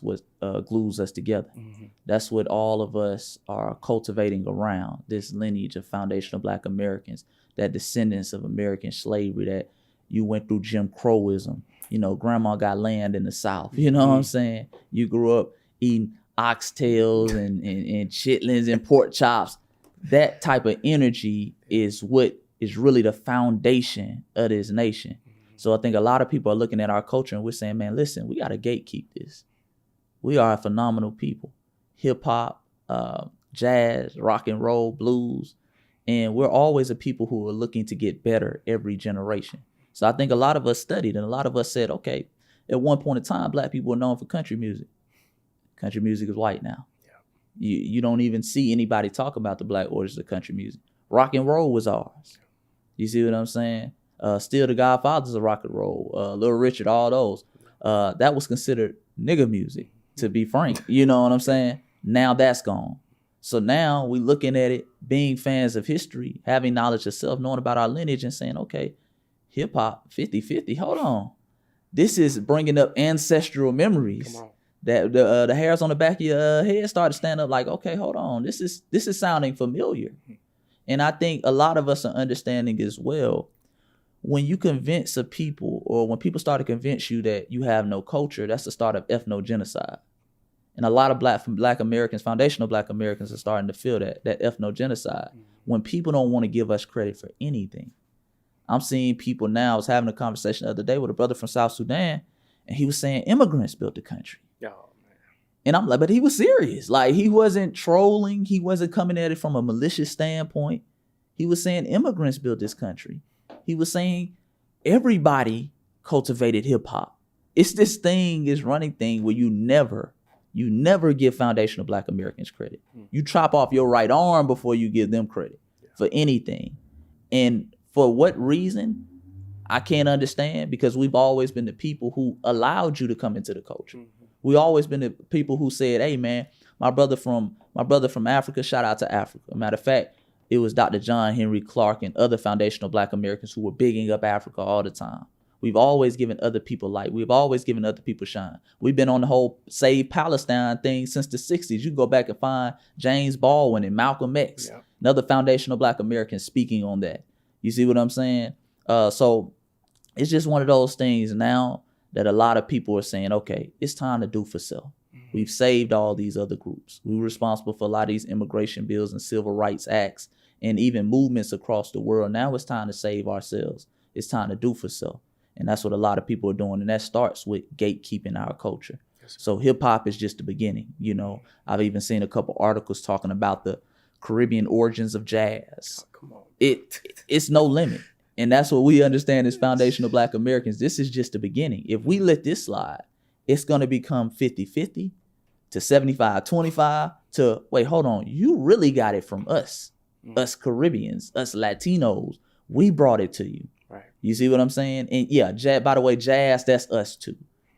what glues us together. Mm-hmm. That's what all of us are cultivating around, this lineage of foundational Black Americans, that descendants of American slavery, that you went through Jim Crowism. You know, grandma got land in the South. You know what I'm saying? You grew up eating oxtails and chitlins and pork chops. That type of energy is what is really the foundation of this nation. So I think a lot of people are looking at our culture and we're saying, man, listen, we got to gatekeep this. We are a phenomenal people. Hip hop, jazz, rock and roll, blues. And we're always a people who are looking to get better every generation. So I think a lot of us studied and a lot of us said, okay, at one point in time, Black people were known for country music. Country music is white now. Yeah. You don't even see anybody talk about the Black origins of country music. Rock and roll was ours. You see what I'm saying? Still the Godfathers of rock and roll, Little Richard, all those. That was considered nigga music, to be frank. You know what I'm saying? Now that's gone. So now we looking at it, being fans of history, having knowledge of self, knowing about our lineage and saying, okay, hip hop 50-50, hold on. This is bringing up ancestral memories that the hairs on the back of your head start to stand up like, okay, hold on. This is sounding familiar. And I think a lot of us are understanding as well, when you convince a people, or when people start to convince you that you have no culture, that's the start of ethnogenocide. And a lot of black Americans, foundational Black Americans, are starting to feel that ethnogenocide. When people don't want to give us credit for anything. I'm seeing people now. I was having a conversation the other day with a brother from South Sudan, and he was saying immigrants built the country. Oh, man. And I'm like, but he was serious. Like, he wasn't trolling. He wasn't coming at it from a malicious standpoint. He was saying immigrants built this country. He was saying everybody cultivated hip hop. It's this running thing where you never give foundational Black Americans credit. You chop off your right arm before you give them credit for anything. And for what reason, I can't understand, because we've always been the people who allowed you to come into the culture. We always been the people who said, hey man, my brother from Africa, shout out to Africa. Matter of fact, it was Dr. John Henry Clark and other foundational Black Americans who were bigging up Africa all the time. We've always given other people light. We've always given other people shine. We've been on the whole Save Palestine thing since the 60s. You can go back and find James Baldwin and Malcolm X, another foundational Black Americans speaking on that. You see what I'm saying? So it's just one of those things now that a lot of people are saying, okay, it's time to do for self. We've saved all these other groups. We were responsible for a lot of these immigration bills and civil rights acts and even movements across the world. Now it's time to save ourselves. It's time to do for self. And that's what a lot of people are doing. And that starts with gatekeeping our culture. Yes, so hip hop is just the beginning. You know, I've even seen a couple articles talking about the Caribbean origins of jazz. Oh, come on. It's no limit. And that's what we understand as foundational Black Americans. This is just the beginning. If we let this slide, it's going to become 50-50 to 75-25 to, wait, hold on. You really got it from us, us Caribbeans, us Latinos. We brought it to you. Right. You see what I'm saying? And yeah, by the way, jazz, that's us too.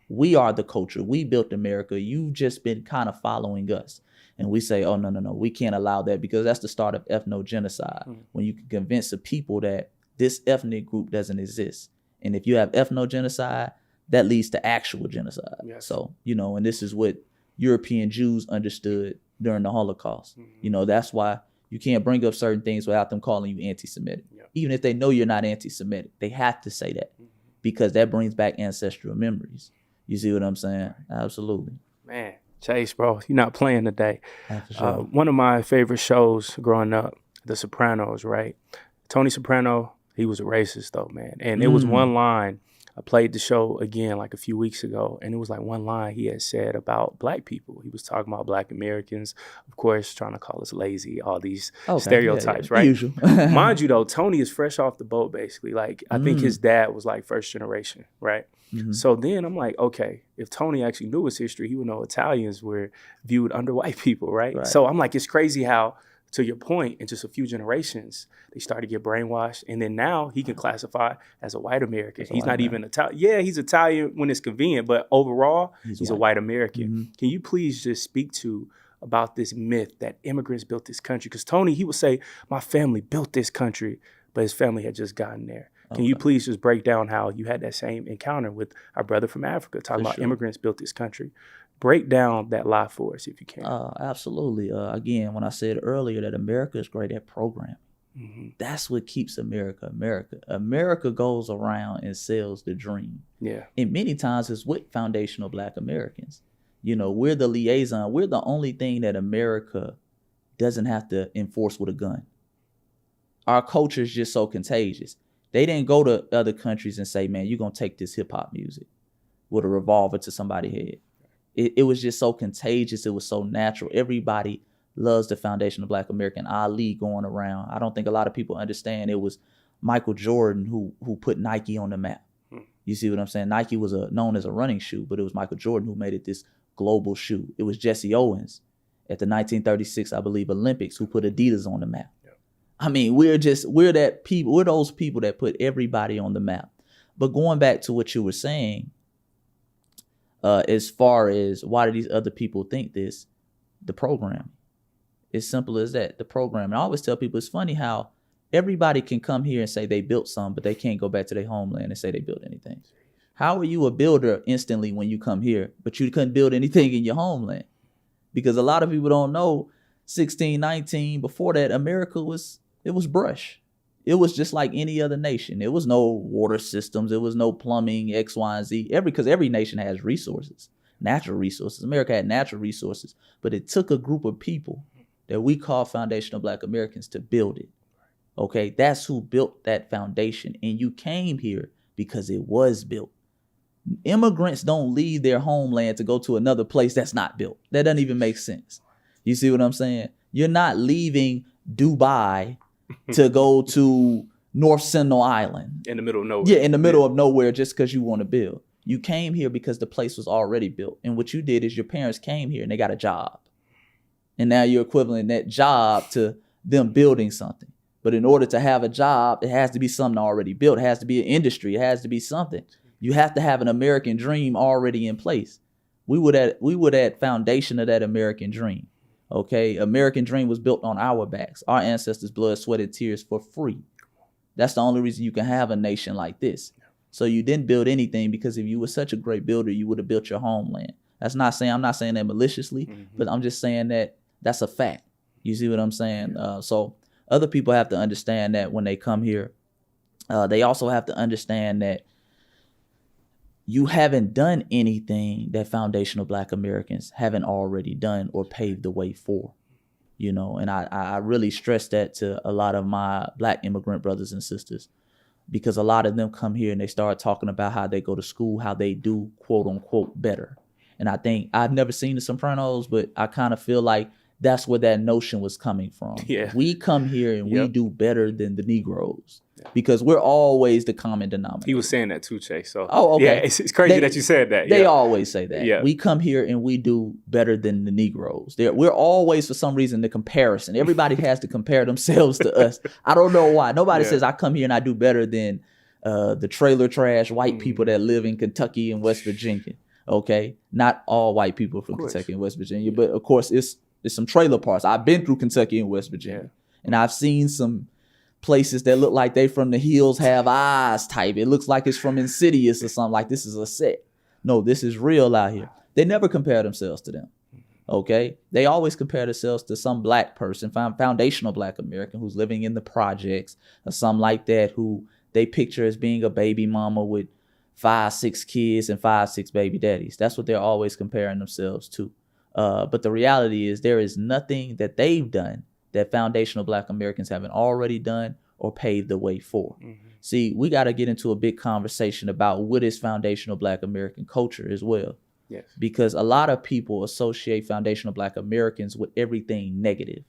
We are the culture. We built America. You've just been kind of following us. And we say, oh, no, we can't allow that, because that's the start of ethnogenocide. When you can convince the people that this ethnic group doesn't exist. And if you have ethnogenocide, that leads to actual genocide. Yes. So, you know, and this is what European Jews understood during the Holocaust. You know, that's why you can't bring up certain things without them calling you anti-Semitic. Even if they know you're not anti-Semitic, they have to say that because that brings back ancestral memories. You see what I'm saying? Absolutely.
Man, Chase, bro, you're not playing today.
Sure.
One of my favorite shows growing up, The Sopranos, right? Tony Soprano, he was a racist though, man. And it was one line. I played the show again like a few weeks ago, and it was like one line he had said about Black people. He was talking about Black Americans, of course, trying to call us lazy, all these stereotypes, right?
Usual.
Mind you, though, Tony is fresh off the boat, basically. Like, I think his dad was like first generation, right? So then I'm like, okay, if Tony actually knew his history, he would know Italians were viewed under white people, right? So I'm like, it's crazy how, to your point, in just a few generations, they started to get brainwashed. And then now he can classify as a white American. He's not even Italian. Yeah, he's Italian when it's convenient, but overall, he's a white American. Can you please just speak to about this myth that immigrants built this country? Because Tony, he would say, my family built this country, but his family had just gotten there. Can you please just break down how you had that same encounter with our brother from Africa, talking about immigrants built this country? Break down that lie for us if you can.
Absolutely. Again, when I said earlier that America is great at programming, that's what keeps America. America goes around and sells the dream.
Yeah.
And many times it's with foundational Black Americans. We're the liaison. We're the only thing that America doesn't have to enforce with a gun. Our culture is just so contagious. They didn't go to other countries and say, man, you're going to take this hip hop music with a revolver to somebody's head. It was just so contagious. It was so natural. Everybody loves the foundation of Black American. Ali going around. I don't think a lot of people understand it was Michael Jordan who put Nike on the map. You see what I'm saying? Nike was known as a running shoe, but it was Michael Jordan who made it this global shoe. It was Jesse Owens at the 1936, I believe, Olympics who put Adidas on the map. Yeah. I mean, we're those people that put everybody on the map. But going back to what you were saying, as far as why do these other people think this, the program. It's simple as that, the program. And I always tell people it's funny how everybody can come here and say they built something, but they can't go back to their homeland and say they built anything. How are you a builder instantly when you come here, but you couldn't build anything in your homeland? Because a lot of people don't know 1619, before that, America was brush. It was just like any other nation. There was no water systems. There was no plumbing, X, Y, and Z. Because every nation has resources, natural resources. America had natural resources, but it took a group of people that we call foundational Black Americans to build it. Okay, that's who built that foundation. And you came here because it was built. Immigrants don't leave their homeland to go to another place that's not built. That doesn't even make sense. You see what I'm saying? You're not leaving Dubai to go to North Sentinel Island.
In the middle of nowhere.
Yeah, in the middle of nowhere just because you want to build. You came here because the place was already built. And what you did is your parents came here and they got a job. And now you're equivalent that job to them building something. But in order to have a job, it has to be something already built. It has to be an industry. It has to be something. You have to have an American dream already in place. We were that foundation of that American dream. Okay, American dream was built on our backs, our ancestors' blood, sweat, and tears for free. That's the only reason you can have a nation like this. So you didn't build anything because if you were such a great builder, you would have built your homeland. I'm not saying that maliciously, but I'm just saying that that's a fact. You see what I'm saying? So other people have to understand that when they come here. They also have to understand that you haven't done anything that foundational Black Americans haven't already done or paved the way for, and I really stress that to a lot of my Black immigrant brothers and sisters, because a lot of them come here and they start talking about how they go to school, how they do quote unquote better. And I think I've never seen The Sopranos, but I kind of feel like that's where that notion was coming from.
Yeah.
We come here and we do better than the Negroes because we're always the common denominator.
He was saying that too, Chase. So
okay.
Yeah, it's crazy that you said that.
They always say that.
Yeah.
We come here and we do better than the Negroes. We're always, for some reason, the comparison. Everybody has to compare themselves to us. I don't know why. Nobody says I come here and I do better than the trailer trash white people that live in Kentucky and West Virginia. Okay, not all white people from Kentucky and West Virginia, but of course it's some trailer parks. I've been through Kentucky and West Virginia, and I've seen some places that look like they from The Hills Have Eyes type. It looks like it's from Insidious or something, like this is a set. No, this is real out here. They never compare themselves to them. Okay, they always compare themselves to some Black person, foundational Black American who's living in the projects or something like that, who they picture as being a baby mama with 5-6 kids and 5-6 baby daddies. That's what they're always comparing themselves to. But the reality is there is nothing that they've done that foundational Black Americans haven't already done or paved the way for. See, we got to get into a big conversation about what is foundational Black American culture as well.
Yes.
Because a lot of people associate foundational Black Americans with everything negative.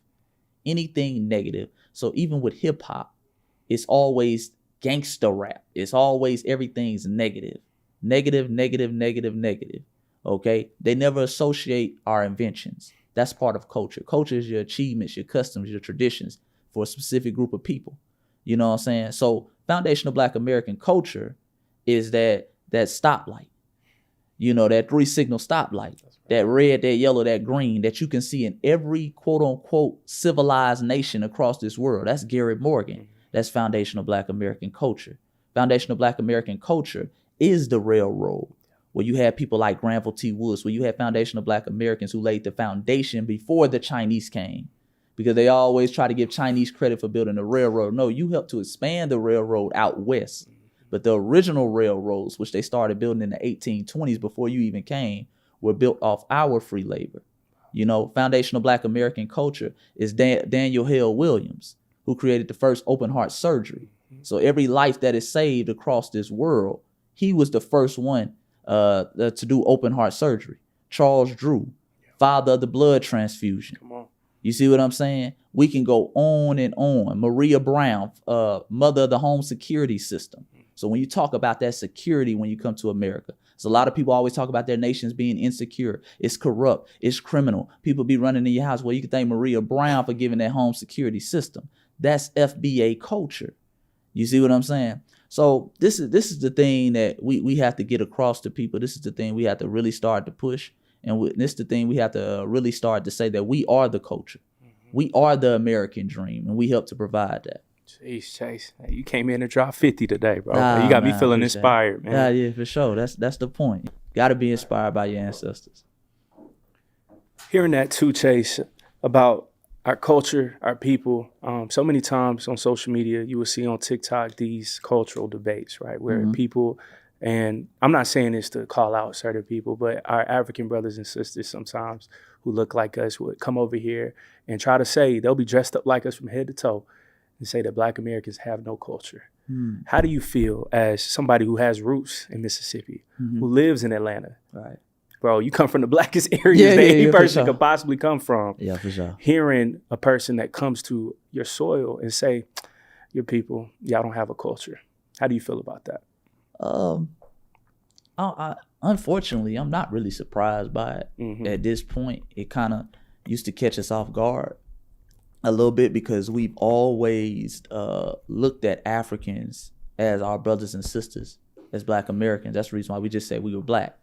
Anything negative. So even with hip hop, it's always gangster rap. It's always everything's negative. Negative, negative, negative, negative. Okay? They never associate our inventions. That's part of culture. Culture is your achievements, your customs, your traditions for a specific group of people. You know what I'm saying? So foundational Black American culture is that stoplight. You know, that 3-signal stoplight, that red, that yellow, that green that you can see in every quote unquote civilized nation across this world. That's Garrett Morgan. That's foundational Black American culture. foundational Black American culture is the railroad, where you had people like Granville T. Woods, where you had foundational Black Americans who laid the foundation before the Chinese came. Because they always try to give Chinese credit for building the railroad. No, you helped to expand the railroad out west. But the original railroads, which they started building in the 1820s before you even came, were built off our free labor. You know, foundational Black American culture is Daniel Hale Williams, who created the first open heart surgery. So every life that is saved across this world, he was the first one to do open heart surgery. Charles Drew, father of the blood transfusion.
Come on.
You see what I'm saying? We can go on and on. Maria Brown, mother of the home security system. So when you talk about that security when you come to America, so a lot of people always talk about their nations being insecure. It's corrupt. It's criminal. People be running in your house. Well, you can thank Maria Brown for giving that home security system. That's FBA culture. You see what I'm saying? So this is the thing that we have to get across to people. This is the thing we have to really start to push. And this is the thing we have to really start to say, that we are the culture. We are the American dream, and we help to provide that.
Jeez, Chase, you came in and dropped 50 today, bro. You got me feeling inspired, man.
Yeah, for sure. That's the point. Got to be inspired by your ancestors.
Hearing that too, Chase, about our culture, our people. So many times on social media, you will see on TikTok these cultural debates, right, where people, and I'm not saying this to call out certain people, but our African brothers and sisters sometimes who look like us would come over here and try to say, they'll be dressed up like us from head to toe, and say that Black Americans have no culture. How do you feel as somebody who has roots in Mississippi, who lives in Atlanta?
Right.
Bro, you come from the blackest areas that any person could possibly come from.
Yeah, for sure. Hearing
a person that comes to your soil and say, your people, y'all don't have a culture. How do you feel about that?
Unfortunately, I'm not really surprised by it. At this point, it kind of used to catch us off guard a little bit, because we've always looked at Africans as our brothers and sisters, as Black Americans. That's the reason why we just said we were Black.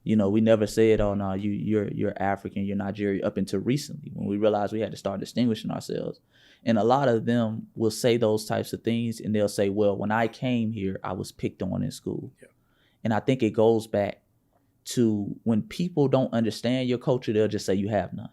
You know, we never said, oh, no, you're African, you're Nigerian, up until recently, when we realized we had to start distinguishing ourselves. And a lot of them will say those types of things, and they'll say, well, when I came here, I was picked on in school. Yeah. And I think it goes back to when people don't understand your culture, they'll just say you have none.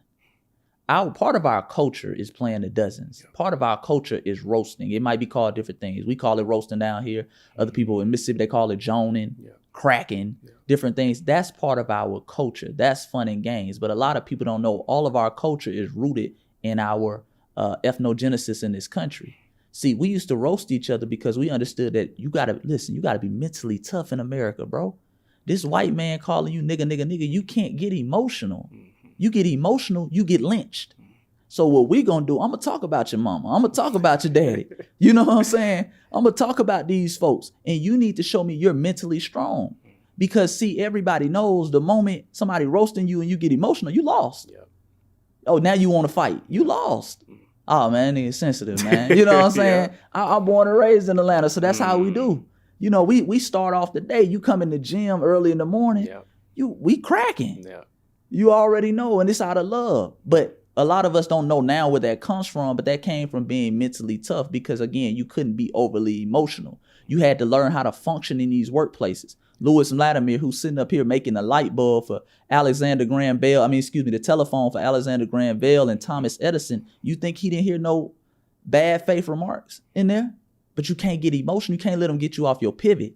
Part of our culture is playing the dozens. Yeah. Part of our culture is roasting. It might be called different things. We call it roasting down here. Other people in Mississippi, they call it joning, cracking, different things. That's part of our culture. That's fun and games. But a lot of people don't know all of our culture is rooted in our ethnogenesis in this country. See, we used to roast each other because we understood that you gotta be mentally tough in America, bro. This white man calling you nigga, you can't get emotional. You get emotional, you get lynched. So what we gonna do, I'm gonna talk about your mama. I'm gonna talk about your daddy. You know what I'm saying? I'm gonna talk about these folks. And you need to show me you're mentally strong. Because see, everybody knows the moment somebody roasting you and you get emotional, you lost. Yeah. Oh, now you wanna fight. You lost. Oh man, nigga sensitive, man. You know what I'm saying? I'm born and raised in Atlanta, so that's how we do. You know, we start off the day. You come in the gym early in the morning, we cracking. Yeah. You already know, and it's out of love. But a lot of us don't know now where that comes from, but that came from being mentally tough, because again, you couldn't be overly emotional. You had to learn how to function in these workplaces. Lewis Latimer, who's sitting up here making a light bulb for Alexander Graham Bell, the telephone for Alexander Graham Bell and Thomas Edison, you think he didn't hear no bad faith remarks in there? But you can't get emotional. You can't let them get you off your pivot.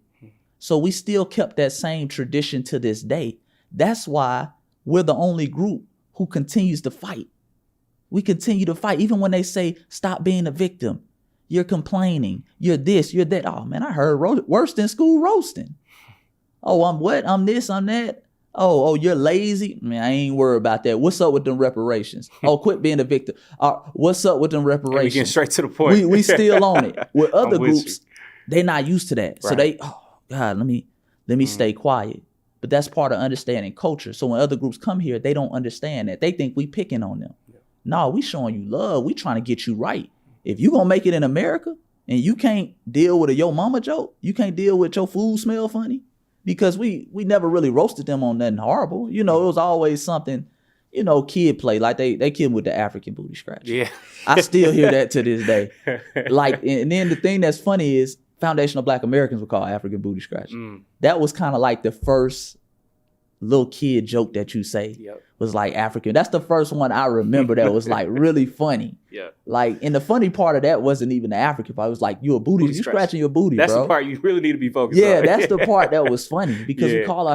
So we still kept that same tradition to this day. That's why we're the only group who continues to fight. We continue to fight. Even when they say, stop being a victim. You're complaining. You're this, you're that. Oh, man, I heard worse than school roasting. Oh, I'm what? I'm this, I'm that. Oh, you're lazy? Man, I ain't worried about that. What's up with them reparations? Oh, quit being a victim. What's up with them reparations?
We getting straight to the point.
We still on it. With other groups, they're not used to that. Right. So they, oh, God, let me stay quiet. But that's part of understanding culture. So when other groups come here, they don't understand that. They think we picking on them. Yeah. No, we showing you love. We trying to get you right. If you gonna make it in America and you can't deal with a yo mama joke, you can't deal with your food smell funny, because we never really roasted them on nothing horrible. You know, it was always something, you know, kid play. Like they kid with the African booty scratch.
Yeah.
I still hear that to this day. Like, and then the thing that's funny is foundational Black Americans would call African booty scratching. That was kind of like the first little kid joke that you say was like African. That's the first one I remember that was like really funny. Like, and the funny part of that wasn't even the African part. It was like, you scratching your booty,
that's
bro.
That's the part you really need to be focused on.
Yeah, that's the part that was funny because we called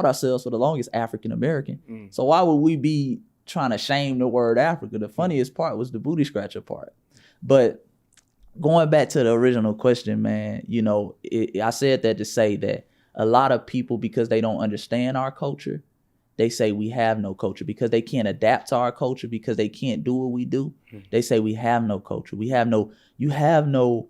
ourselves for the longest African American. So why would we be trying to shame the word Africa? The funniest part was the booty scratcher part. But going back to the original question, man, you know, I said that to say that a lot of people, because they don't understand our culture, they say we have no culture because they can't adapt to our culture, because they can't do what we do. They say we have no culture. You have no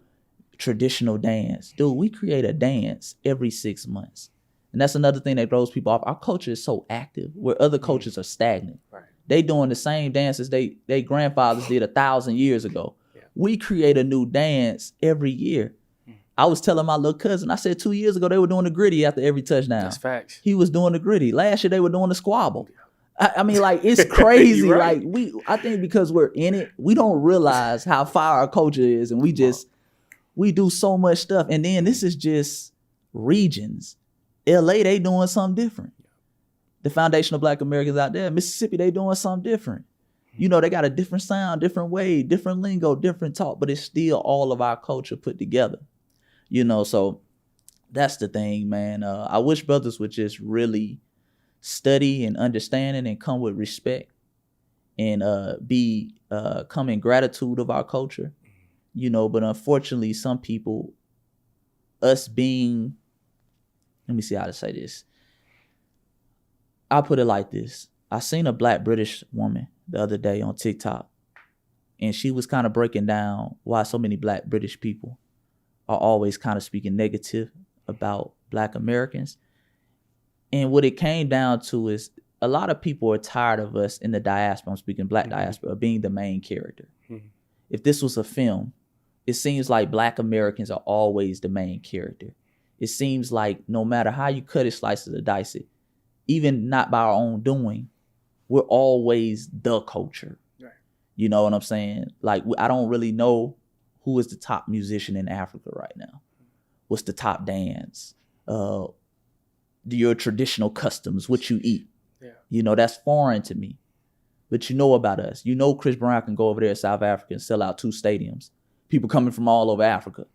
traditional dance. Dude, we create a dance every 6 months. And that's another thing that throws people off. Our culture is so active where other cultures are stagnant. Right. They doing the same dances they grandfathers did 1,000 years ago. We create a new dance every year. I was telling my little cousin, I said 2 years ago, they were doing the gritty after every touchdown.
That's facts.
He was doing the gritty. Last year, they were doing the squabble. I mean, like, it's crazy. Right. Like, I think because we're in it, we don't realize how far our culture is. And we do so much stuff. And then this is just regions. LA, they doing something different. The foundational Black Americans out there, Mississippi, they doing something different. You know, they got a different sound, different way, different lingo, different talk, but it's still all of our culture put together. You know, so that's the thing, man. I wish brothers would just really study and understand it and come with respect and come in gratitude of our culture, you know. But unfortunately, some people, let me see how to say this. I'll put it like this. I seen a Black British woman the other day on TikTok, and she was kind of breaking down why so many Black British people are always kind of speaking negative about Black Americans. And what it came down to is a lot of people are tired of us in the diaspora, I'm speaking Black diaspora, being the main character. If this was a film, it seems like Black Americans are always the main character. It seems like no matter how you cut it, slice it, or dice it, even not by our own doing, we're always the culture. Right. You know what I'm saying? Like, I don't really know who is the top musician in Africa right now. What's the top dance? Your traditional customs, what you eat. Yeah. You know, that's foreign to me. But you know about us. You know Chris Brown can go over there to South Africa and sell out 2 stadiums. People coming from all over Africa.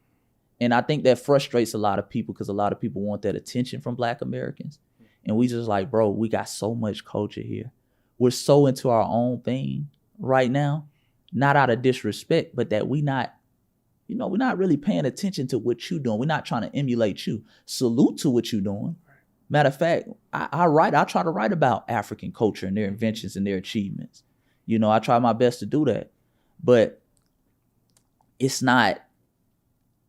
And I think that frustrates a lot of people because a lot of people want that attention from Black Americans. And we just like, bro, we got so much culture here. We're so into our own thing right now, not out of disrespect, but that we're not really paying attention to what you're doing. We're not trying to emulate you. Salute to what you're doing. Matter of fact, I try to write about African culture and their inventions and their achievements. You know, I try my best to do that. But it's not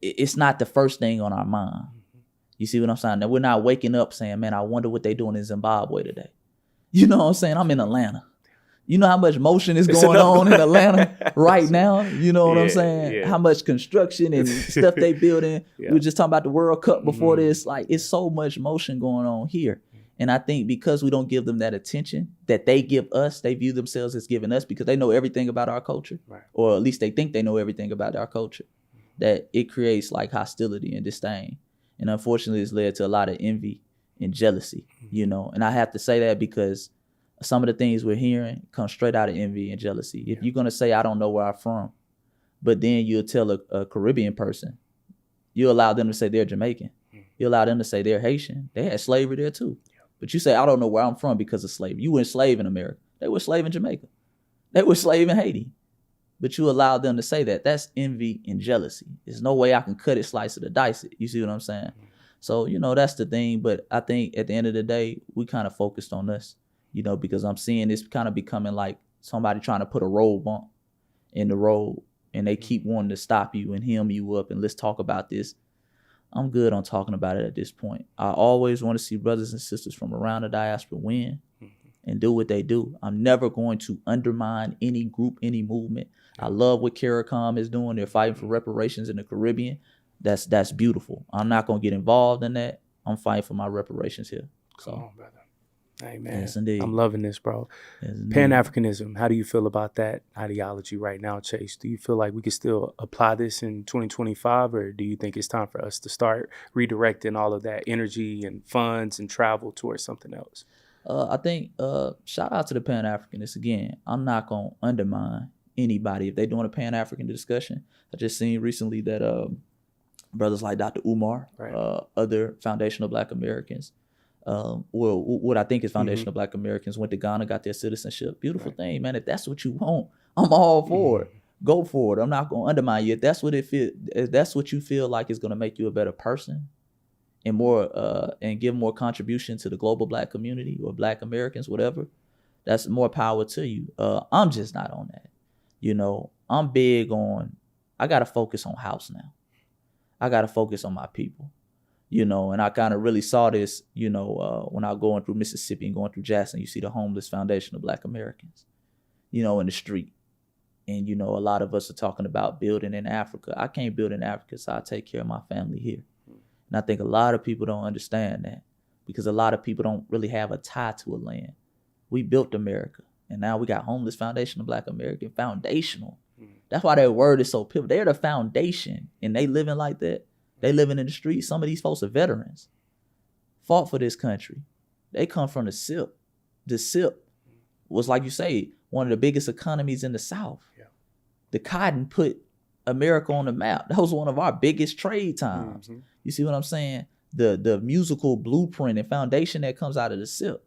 the first thing on our mind. You see what I'm saying? That we're not waking up saying, man, I wonder what they're doing in Zimbabwe today. You know what I'm saying? I'm in Atlanta. You know how much motion is going on in Atlanta right now? You know what I'm saying? Yeah. How much construction and stuff they building. Yeah. We were just talking about the World Cup before this. Like, it's so much motion going on here. And I think because we don't give them that attention that they give us, they view themselves as giving us because they know everything about our culture. Right. Or at least they think they know everything about our culture. That it creates like hostility and disdain. And unfortunately, it's led to a lot of envy and jealousy, you know. And I have to say that because some of the things we're hearing come straight out of envy and jealousy. If you're going to say, I don't know where I'm from, but then you'll tell a Caribbean person, you allow them to say they're Jamaican. You allow them to say they're Haitian. They had slavery there too. But you say, I don't know where I'm from because of slavery. You were enslaved in America. They were slave in Jamaica. They were slave in Haiti. But you allow them to say that. That's envy and jealousy. There's no way I can cut it, slice it, or dice it. You see what I'm saying? So, you know, that's the thing. But I think at the end of the day, we kind of focused on us, you know, because I'm seeing this kind of becoming like somebody trying to put a road bump in the road and they keep wanting to stop you and hem you up and let's talk about this. I'm good on talking about it at this point. I always want to see brothers and sisters from around the diaspora win and do what they do. I'm never going to undermine any group, any movement. I love what CARICOM is doing. They're fighting for reparations in the Caribbean. That's beautiful. I'm not going to get involved in that. I'm fighting for my reparations here. So,
come on, brother. Hey, man.
Yes, indeed.
I'm loving this, bro.
Yes, indeed.
Pan-Africanism, how do you feel about that ideology right now, Chase? Do you feel like we can still apply this in 2025, or do you think it's time for us to start redirecting all of that energy and funds and travel towards something else?
I think shout out to the Pan-Africanists again. I'm not gonna undermine anybody if they're doing a Pan-African discussion. I just seen recently that brothers like Dr. Umar,
Right.
other foundational Black Americans, well, what I think is foundational Black Americans went to Ghana, got their citizenship. Beautiful thing, man. If that's what you want, I'm all for it. Go for it. I'm not gonna undermine you. If that's what if that's what you feel like is gonna make you a better person and more and give more contribution to the global Black community or Black Americans, whatever, that's more power to you. I'm just not on that. You know, I'm big on, I gotta focus on house now. I gotta focus on my people. You know, and I kind of really saw this, you know, when I was going through Mississippi and going through Jackson, you see the homeless foundation of Black Americans, you know, in the street. And, you know, a lot of us are talking about building in Africa. I can't build in Africa, so I take care of my family here. And I think a lot of people don't understand that because a lot of people don't really have a tie to a land. We built America, and now we got homeless foundation of Black American, foundational. That's why that word is so pivotal. They're the foundation, and they living like that. They living in the streets. Some of these folks are veterans, fought for this country. They come from the SIP. The SIP was, like you say, one of the biggest economies in the South. Yeah. The cotton put America on the map. That was one of our biggest trade times. You see what I'm saying? The musical blueprint and foundation that comes out of the SIP.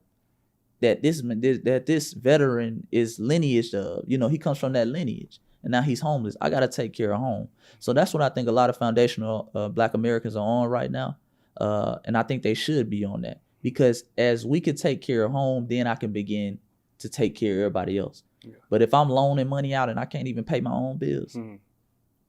That this veteran is lineage of, you know, he comes from that lineage. And now he's homeless. I got to take care of home. So that's what I think a lot of foundational Black Americans are on right now. And I think they should be on that. Because as we can take care of home, then I can begin to take care of everybody else. Yeah. But if I'm loaning money out and I can't even pay my own bills,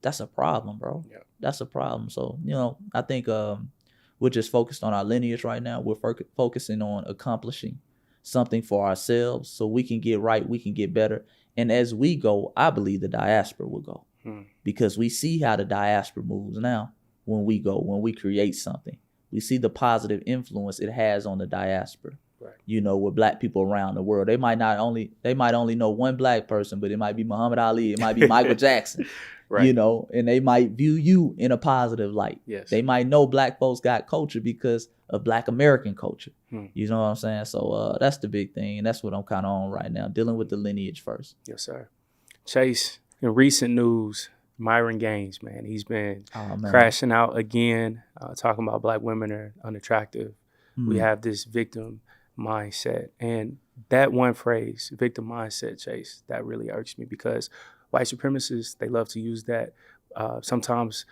that's a problem, bro. Yeah. That's a problem. So, you know, I think we're just focused on our lineage right now. We're focusing on accomplishing something for ourselves so we can get right, we can get better. And as we go, I believe the diaspora will go because we see how the diaspora moves now when we go, when we create something. We see the positive influence it has on the diaspora, right. You know, with Black people around the world. They might only know one Black person, but it might be Muhammad Ali, it might be Michael Jackson, right. You know, and they might view you in a positive light. Yes. They might know Black folks got culture because of Black American culture. You know what I'm saying? So that's the big thing. And that's what I'm kind of on right now, dealing with the lineage first.
Yes, sir. Chase, in recent news, Myron Gaines, man, he's been crashing out again, talking about Black women are unattractive. We have this victim mindset. And that one phrase, victim mindset, Chase, that really irks me because white supremacists, they love to use that. Sometimes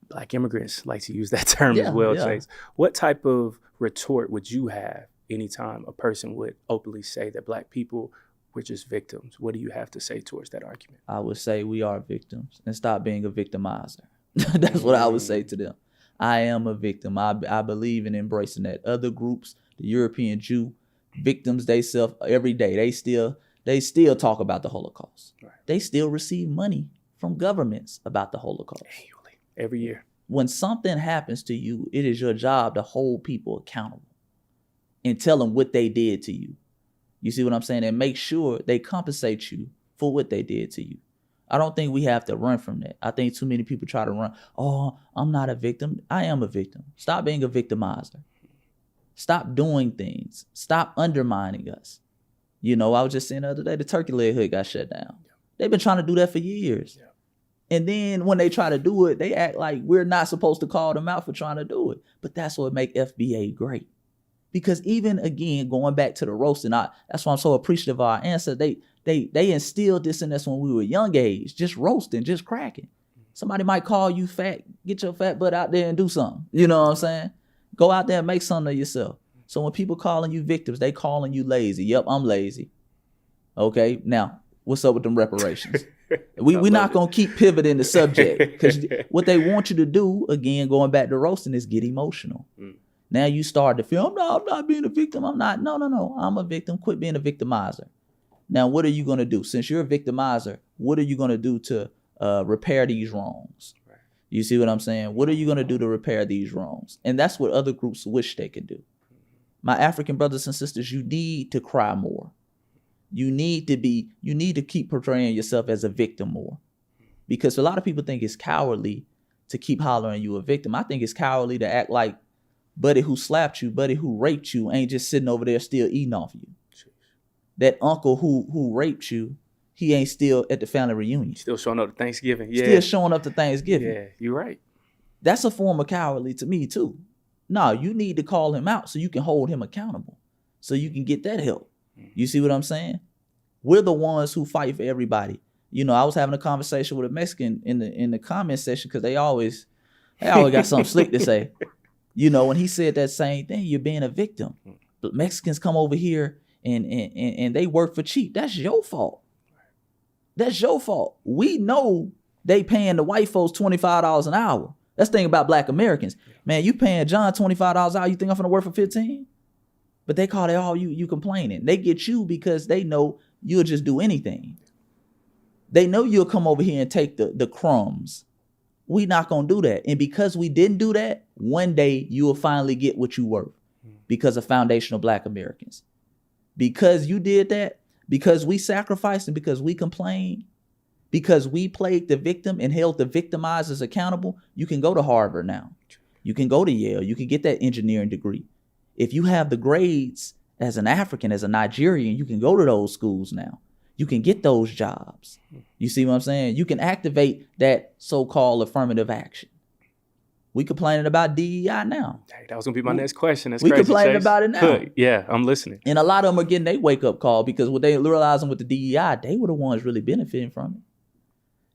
Black immigrants like to use that term as well, Chase. What type of retort would you have anytime a person would openly say that Black people were just victims? What do you have to say towards that argument?
I would say we are victims and stop being a victimizer. That's what I would say to them. I am a victim. I believe in embracing that. Other groups, the European Jew, victims they self every day. They still talk about the Holocaust. Right. They still receive money from governments about the Holocaust.
Annually, every year.
When something happens to you, it is your job to hold people accountable and tell them what they did to you. You see what I'm saying? And make sure they compensate you for what they did to you. I don't think we have to run from that. I think too many people try to run. Oh, I'm not a victim. I am a victim. Stop being a victimizer. Stop doing things. Stop undermining us. You know, I was just saying the other day, the turkey leg hood got shut down. Yeah. They've been trying to do that for years. Yeah. And then when they try to do it, they act like we're not supposed to call them out for trying to do it. But that's what make FBA great. Because even, again, going back to the roasting, that's why I'm so appreciative of our ancestors. They instilled this in us when we were young age, just roasting, just cracking. Somebody might call you fat, get your fat butt out there and do something. You know what I'm saying? Go out there and make something of yourself. So when people calling you victims, they calling you lazy. Yep, I'm lazy. Okay, now, what's up with them reparations? We're not going to keep pivoting the subject because what they want you to do, again, going back to roasting, is get emotional. Now you start to feel, I'm not being a victim. I'm not. No. I'm a victim. Quit being a victimizer. Now, what are you going to do? Since you're a victimizer, what are you going to do to repair these wrongs? Right. You see what I'm saying? What are you going to do to repair these wrongs? And that's what other groups wish they could do. My African brothers and sisters, you need to cry more. You need to keep portraying yourself as a victim more. Because a lot of people think it's cowardly to keep hollering you a victim. I think it's cowardly to act like buddy who slapped you, buddy who raped you ain't just sitting over there still eating off you. That uncle who raped you, he ain't still at the family reunion.
Still showing up to Thanksgiving. Yeah.
Still showing up to Thanksgiving.
Yeah, you're right.
That's a form of cowardly to me too. No, you need to call him out so you can hold him accountable. So you can get that help. You see what I'm saying? We're the ones who fight for everybody. You know, I was having a conversation with a Mexican in the comment section because they always got something slick to say. You know, when he said that same thing, you're being a victim. But Mexicans come over here and they work for cheap. That's your fault. That's your fault. We know they paying the white folks $25 an hour. That's the thing about Black Americans. Man, you paying John $25 an hour, you think I'm gonna work for 15? But they call it all you complaining. They get you because they know you'll just do anything. They know you'll come over here and take the crumbs. We not gonna do that. And because we didn't do that, one day you will finally get what you worth because of foundational Black Americans. Because you did that, because we sacrificed and because we complained, because we played the victim and held the victimizers accountable, you can go to Harvard now. You can go to Yale. You can get that engineering degree. If you have the grades as an African, as a Nigerian, you can go to those schools now. You can get those jobs. You see what I'm saying? You can activate that so-called affirmative action. We complaining about DEI now.
Hey, that was gonna be my next question. That's
we
crazy,
complaining
Chase.
about it now.
Good. Yeah, I'm listening.
And a lot of them are getting their wake-up call because what they realizing with the DEI, they were the ones really benefiting from it.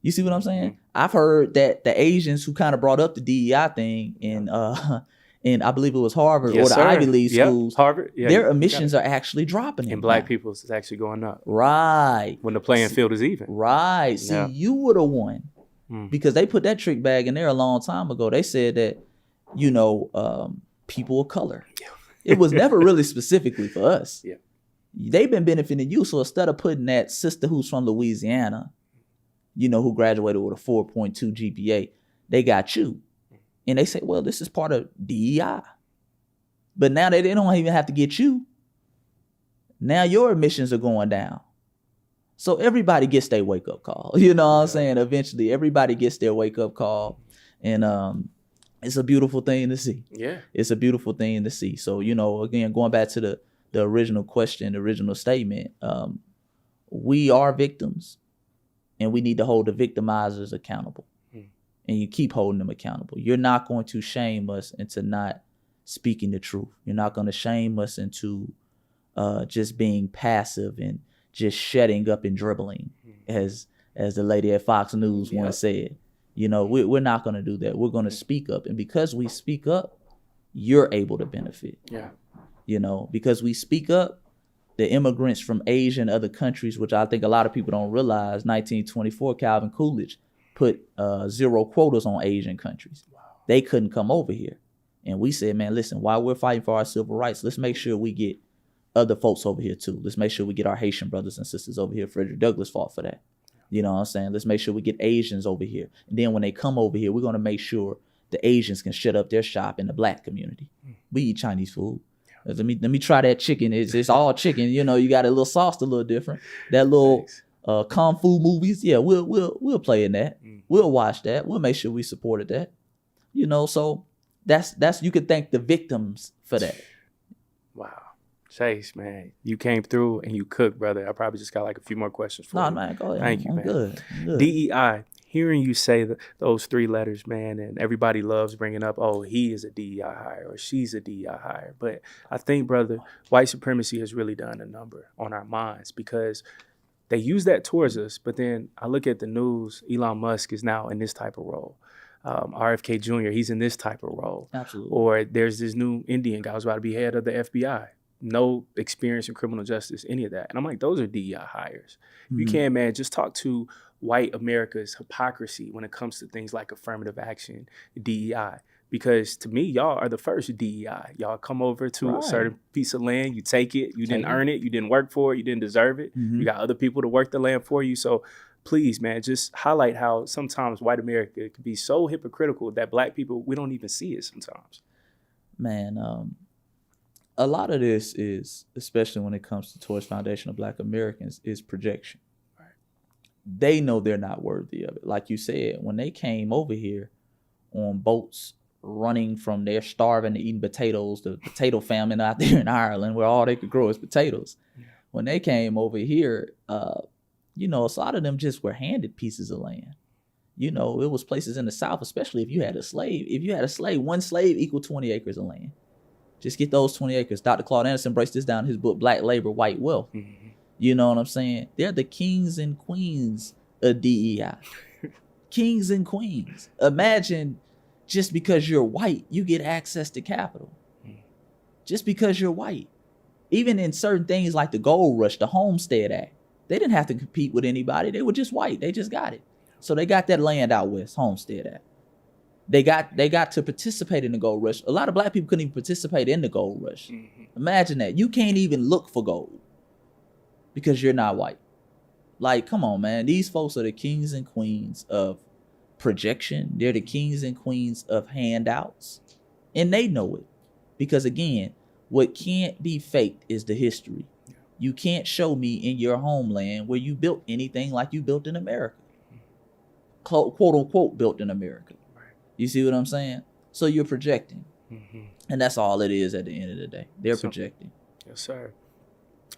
You see what I'm saying? I've heard that the Asians who kind of brought up the DEI thing in I believe it was Harvard or the Ivy League schools,
Harvard,
their emissions are actually dropping.
And Black people's is actually going up.
Right.
When the playing field is even.
Right. See, you were the one. Because they put that trick bag in there a long time ago. They said that, you know, people of color. It was never really specifically for us.
Yeah.
They've been benefiting you. So instead of putting that sister who's from Louisiana, you know, who graduated with a 4.2 GPA, they got you. And they say, well, this is part of DEI. But now they don't even have to get you. Now your emissions are going down. So everybody gets their wake-up call. You know what I'm saying? Eventually, everybody gets their wake-up call. And it's a beautiful thing to see.
Yeah.
It's a beautiful thing to see. So, you know, again, going back to the original question, the original statement, we are victims. And we need to hold the victimizers accountable. And you keep holding them accountable. You're not going to shame us into not speaking the truth. You're not going to shame us into just being passive and just shutting up and dribbling, as the lady at Fox News once said. You know, we're not going to do that. We're going to speak up. And because we speak up, you're able to benefit.
Yeah.
You know, because we speak up, the immigrants from Asia and other countries, which I think a lot of people don't realize, 1924, Calvin Coolidge put 0 quotas on Asian countries. Wow. They couldn't come over here. And we said, man, listen, while we're fighting for our civil rights, let's make sure we get other folks over here too. Let's make sure we get our Haitian brothers and sisters over here. Frederick Douglass fought for that. You know what I'm saying? Let's make sure we get Asians over here. And then when they come over here, we're going to make sure the Asians can shut up their shop in the Black community. We eat Chinese food. Let me try that chicken. It's all chicken. You know, you got a little sauce a little different. That little kung fu movies. Yeah, we'll play in that. We'll watch that. We'll make sure we supported that. You know, so that's you could thank the victims for that.
Wow. Chase, man, you came through and you cooked, brother. I probably just got like a few more questions for you.
No, man, go ahead.
Thank you,
I'm
man.
good.
DEI, hearing you say those 3 letters, man, and everybody loves bringing up, oh, he is a DEI hire or she's a DEI hire. But I think, brother, white supremacy has really done a number on our minds because they use that towards us. But then I look at the news, Elon Musk is now in this type of role. RFK Jr., he's in this type of role.
Absolutely.
Or there's this new Indian guy who's about to be head of the FBI. No experience in criminal justice, any of that. And I'm like, those are DEI hires. You can't, man, just talk to white America's hypocrisy when it comes to things like affirmative action, DEI. Because to me, y'all are the first DEI. Y'all come over to a certain piece of land, you take it, you didn't earn it, you didn't work for it, you didn't deserve it. You got other people to work the land for you. So please, man, just highlight how sometimes white America can be so hypocritical that Black people, we don't even see it sometimes.
Man, A lot of this is, especially when it comes towards foundational Black Americans, is projection. Right. They know they're not worthy of it. Like you said, when they came over here on boats, running from their starving to eating potatoes, the potato famine out there in Ireland, where all they could grow is potatoes. Yeah. When they came over here, a lot of them just were handed pieces of land. It was places in the South, especially if you had a slave. If you had a slave, one slave equaled 20 acres of land. Just get those 20 acres. Dr. Claude Anderson breaks this down in his book, Black Labor, White Wealth. Mm-hmm. You know what I'm saying? They're the kings and queens of DEI. Kings and queens. Imagine just because you're white, you get access to capital. Mm-hmm. Just because you're white. Even in certain things like the Gold Rush, the Homestead Act, they didn't have to compete with anybody. They were just white. They just got it. So they got that land out west, Homestead Act. They got to participate in the gold rush. A lot of Black people couldn't even participate in the gold rush. Mm-hmm. Imagine that. You can't even look for gold because you're not white. Like, come on, man. These folks are the kings and queens of projection. They're the kings and queens of handouts. And they know it. Because again, what can't be faked is the history. Yeah. You can't show me in your homeland where you built anything like you built in America. Quote unquote built in America. You see what I'm saying? So you're projecting. Mm-hmm. And that's all it is at the end of the day. They're projecting.
Yes, sir.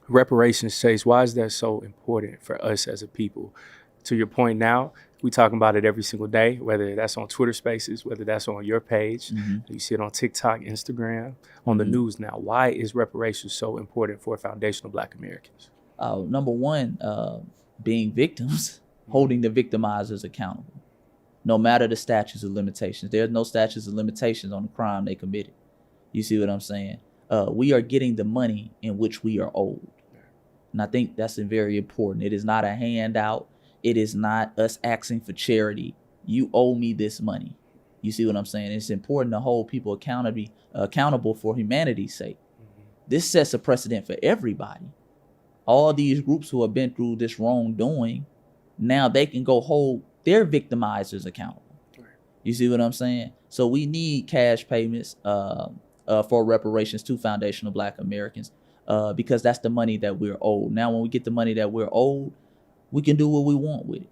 Reparations, Chase, why is that so important for us as a people? To your point now, we talking about it every single day, whether that's on Twitter Spaces, whether that's on your page. Mm-hmm. You see it on TikTok, Instagram, on the news now. Why is reparations so important for foundational Black Americans?
Number one, being victims, holding the victimizers accountable. No matter the statutes of limitations. There's no statutes of limitations on the crime they committed. You see what I'm saying? We are getting the money in which we are owed. And I think that's very important. It is not a handout. It is not us asking for charity. You owe me this money. You see what I'm saying? It's important to hold people accountable for humanity's sake. Mm-hmm. This sets a precedent for everybody. All these groups who have been through this wrongdoing, now they can go hold their victimizers accountable. Right. You see what I'm saying? So we need cash payments for reparations to foundational Black Americans because that's the money that we're owed. Now, when we get the money that we're owed, we can do what we want with it.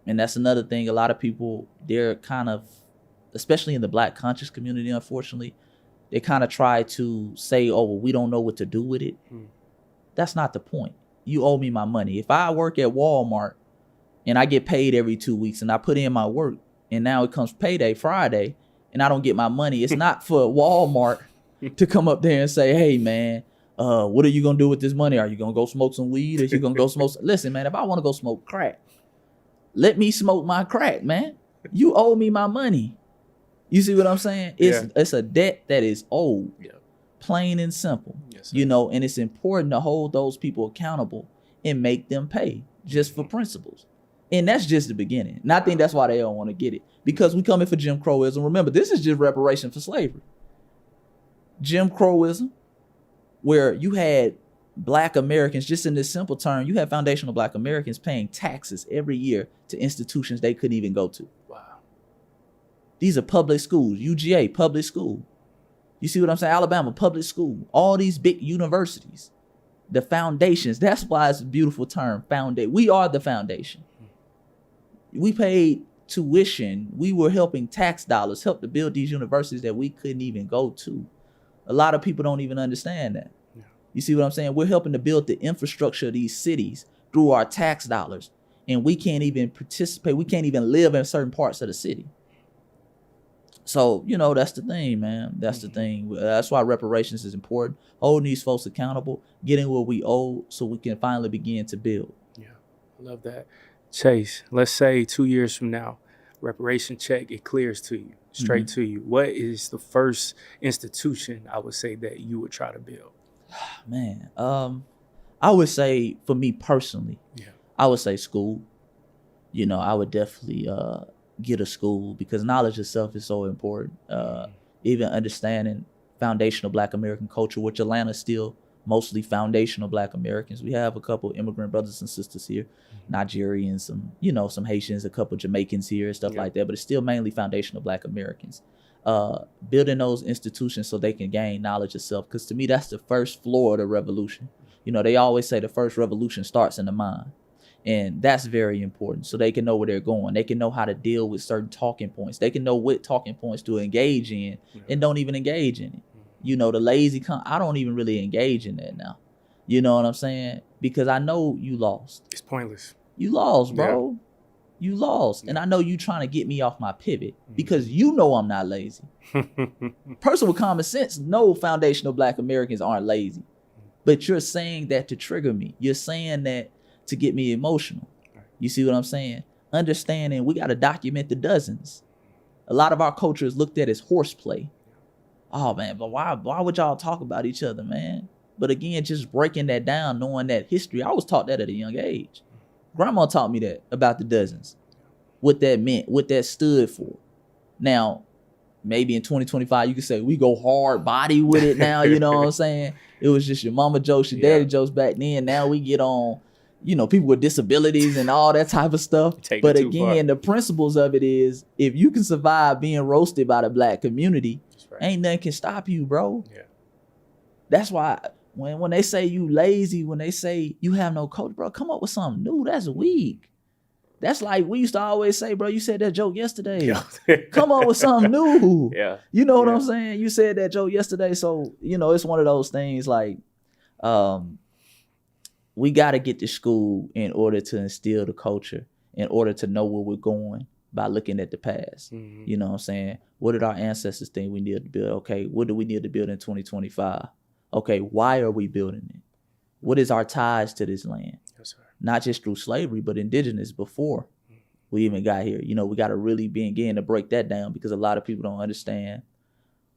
And that's another thing. A lot of people, they're kind of, especially in the Black conscious community, unfortunately, they kind of try to say, oh, well, we don't know what to do with it. That's not the point. You owe me my money. If I work at Walmart and I get paid every 2 weeks and I put in my work and now it comes payday Friday and I don't get my money, it's not for Walmart to come up there and say, hey, man, what are you going to do with this money? Are you going to go smoke some weed? Are you going to go smoke? Listen, man, if I want to go smoke crack, let me smoke my crack, man. You owe me my money. You see what I'm saying? It's a debt that is owed, plain and simple, and it's important to hold those people accountable and make them pay just for principles. And that's just the beginning. And I think that's why they don't want to get it. Because we come in for Jim Crowism. Remember, this is just reparation for slavery. Jim Crowism, where you had Black Americans, just in this simple term, you had foundational Black Americans paying taxes every year to institutions they couldn't even go to. Wow. These are public schools. UGA, public school. You see what I'm saying? Alabama, public school. All these big universities. The foundations. That's why it's a beautiful term, foundation. We are the foundation. We paid tuition. We were helping tax dollars help to build these universities that we couldn't even go to. A lot of people don't even understand that. Yeah. You see what I'm saying? We're helping to build the infrastructure of these cities through our tax dollars. And we can't even participate. We can't even live in certain parts of the city. So, that's the thing, man. That's the thing. That's why reparations is important. Holding these folks accountable, getting what we owe so we can finally begin to build.
Yeah, I love that. Chase, let's say 2 years from now, reparation check, it clears to you, straight to you. What is the first institution, I would say, that you would try to build?
Man, I would say, for me personally, I would say school. I would definitely get a school because knowledge itself is so important. Even understanding foundational Black American culture, which Atlanta is still mostly foundational Black Americans. We have a couple immigrant brothers and sisters here, Nigerians, some Haitians, a couple Jamaicans here, stuff like that, but it's still mainly foundational Black Americans. building those institutions so they can gain knowledge of self. Because to me, that's the first floor of the revolution. You know, they always say the first revolution starts in the mind. And that's very important. So they can know where they're going. They can know how to deal with certain talking points. They can know what talking points to engage in and don't even engage in it. You know, the lazy, I don't even really engage in that now. You know what I'm saying? Because I know you lost.
It's pointless.
You lost, bro. Yeah. You lost. Yeah. And I know you trying to get me off my pivot because you know I'm not lazy. Person with common sense know foundational Black Americans aren't lazy. But you're saying that to trigger me. You're saying that to get me emotional. You see what I'm saying? Understanding we got to document the dozens. A lot of our culture is looked at as horseplay. Oh man, but why would y'all talk about each other, man? But again, just breaking that down, knowing that history, I was taught that at a young age. Grandma taught me that about the dozens, what that meant, what that stood for. Now, maybe in 2025, you could say we go hard body with it now, you know what I'm saying? It was just your mama jokes, your daddy jokes back then. Now we get on, you know, people with disabilities and all that type of stuff. But again, the principles of it is if you can survive being roasted by the Black community, ain't nothing can stop you, bro. Yeah. That's why when they say you lazy, when they say you have no culture, bro, come up with something new. That's weak. That's like we used to always say, bro, you said that joke yesterday. Come up with something new. Yeah. You know what I'm saying? You said that joke yesterday. So, you know, it's one of those things like, we got to get to school in order to instill the culture, in order to know where we're going by looking at the past. Mm-hmm. You know what I'm saying? What did our ancestors think we needed to build? Okay, what do we need to build in 2025? Okay, why are we building it? What is our ties to this land? Yes, sir. Not just through slavery, but indigenous before we even got here. You know, we got to really begin to break that down because a lot of people don't understand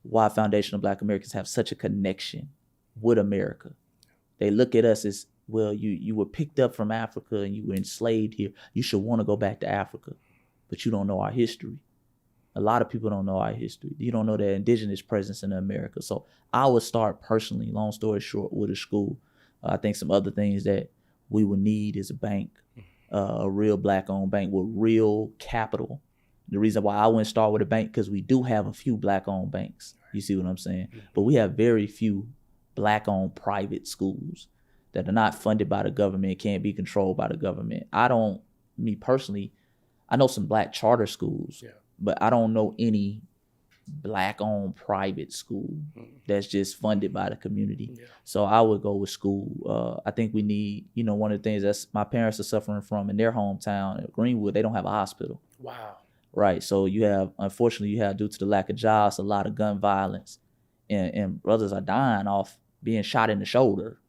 why foundational Black Americans have such a connection with America. They look at us as, well, you were picked up from Africa and you were enslaved here. You should want to go back to Africa, but you don't know our history. A lot of people don't know our history. You don't know the indigenous presence in America. So I would start personally, long story short, with a school. I think some other things that we would need is a bank, a real Black-owned bank with real capital. The reason why I wouldn't start with a bank, because we do have a few Black-owned banks. You see what I'm saying? But we have very few Black-owned private schools that are not funded by the government, can't be controlled by the government. Me personally, I know some Black charter schools, but I don't know any Black-owned private school that's just funded by the community. Yeah. So I would go with school. I think we need, you know, one of the things that my parents are suffering from in their hometown, Greenwood, they don't have a hospital. Wow. Right. So unfortunately, due to the lack of jobs, a lot of gun violence, and brothers are dying off being shot in the shoulder.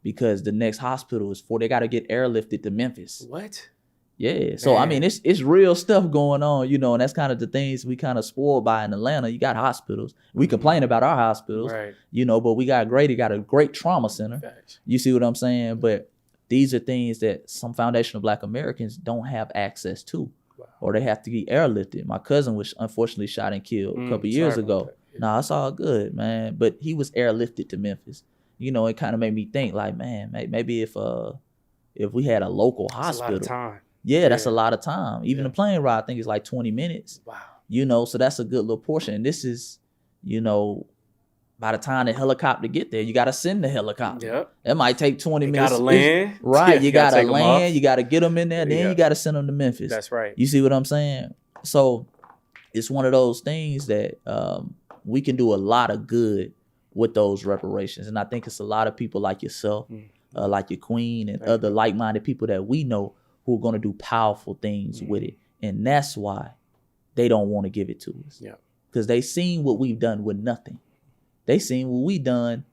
Because the next hospital is they got to get airlifted to Memphis. What? Yeah. So, I mean, it's real stuff going on, you know, and that's kind of the things we kind of spoiled by in Atlanta. You got hospitals. We complain about our hospitals, you know, but we got a great trauma center. Facts. You see what I'm saying? But these are things that some foundational Black Americans don't have access to, or they have to get airlifted. My cousin was unfortunately shot and killed a couple years ago. Yeah. Nah, it's all good, man. But he was airlifted to Memphis. You know, it kind of made me think like, man, maybe if we had a local hospital. That's a lot of time. Yeah, that's a lot of time. Even the plane ride, I think, is like 20 minutes. Wow. You know, so that's a good little portion. And this is, you know, by the time the helicopter get there, you got to send the helicopter. Yep. That might take 20 minutes. You got to land. Right. You got to land. You got to get them in there. Then you got to send them to Memphis. That's right. You see what I'm saying? So it's one of those things that we can do a lot of good with those reparations. And I think it's a lot of people like yourself, like your queen and other like-minded people that we know who are going to do powerful things with it. And that's why they don't want to give it to us. Yeah. Because they seen what we've done with nothing. They seen what we done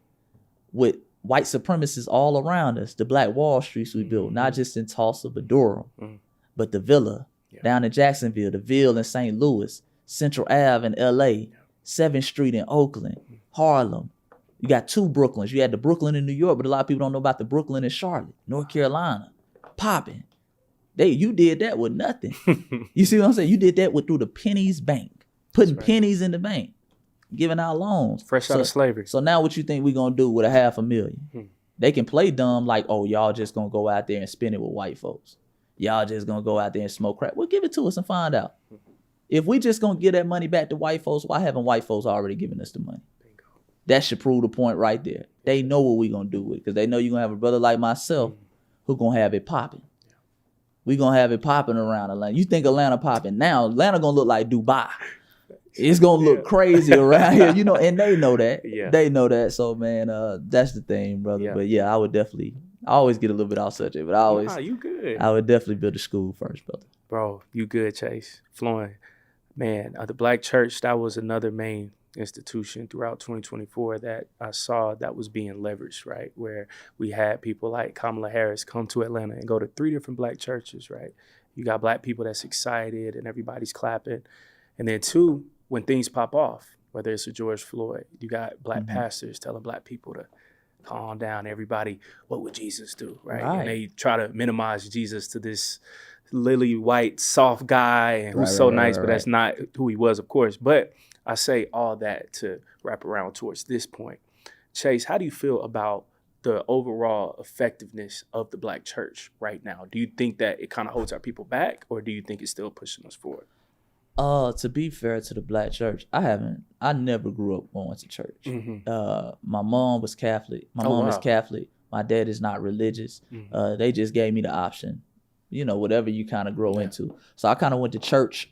with white supremacists all around us, the Black Wall Streets we built, not just in Tulsa, but Durham, but the Villa down in Jacksonville, the Ville in St. Louis, Central Ave in LA, 7th Street in Oakland, Harlem. You got 2 Brooklyns. You had the Brooklyn in New York, but a lot of people don't know about the Brooklyn in Charlotte, North Carolina, popping. You did that with nothing. You see what I'm saying? You did that through the pennies bank, putting pennies in the bank, giving out loans.
Fresh out of slavery.
So now what you think we're going to do with $500,000? They can play dumb like, oh, y'all just going to go out there and spend it with white folks. Y'all just going to go out there and smoke crack. Well, give it to us and find out. If we just gonna give that money back to white folks, why haven't white folks already given us the money? That should prove the point right there. They know what we gonna do with it, because they know you're gonna have a brother like myself who gonna have it popping. We gonna have it popping around Atlanta. You think Atlanta popping now? Atlanta gonna look like Dubai. It's gonna look crazy around here, you know, and they know that. Yeah. They know that. So man, that's the thing, brother. Yeah. But yeah, I always get a little bit off subject, but
you good.
I would definitely build a school first, brother.
Bro, you good, Chase. Flowing. Man, the Black church, that was another main institution throughout 2024 that I saw that was being leveraged, right? Where we had people like Kamala Harris come to Atlanta and go to 3 different Black churches, right? You got Black people that's excited and everybody's clapping. And then 2, when things pop off, whether it's a George Floyd, you got Black pastors telling Black people to calm down. Everybody, what would Jesus do, right? And they try to minimize Jesus to this lily white, soft guy and who's nice, but that's not who he was, of course. But I say all that to wrap around towards this point. Chase, how do you feel about the overall effectiveness of the Black church right now? Do you think that it kind of holds our people back, or do you think it's still pushing us forward?
To be fair to the Black church, I never grew up going to church. My mom was Catholic. My mom is Catholic. My dad is not religious. They just gave me the option, you know, whatever you kind of grow into. So I kind of went to church,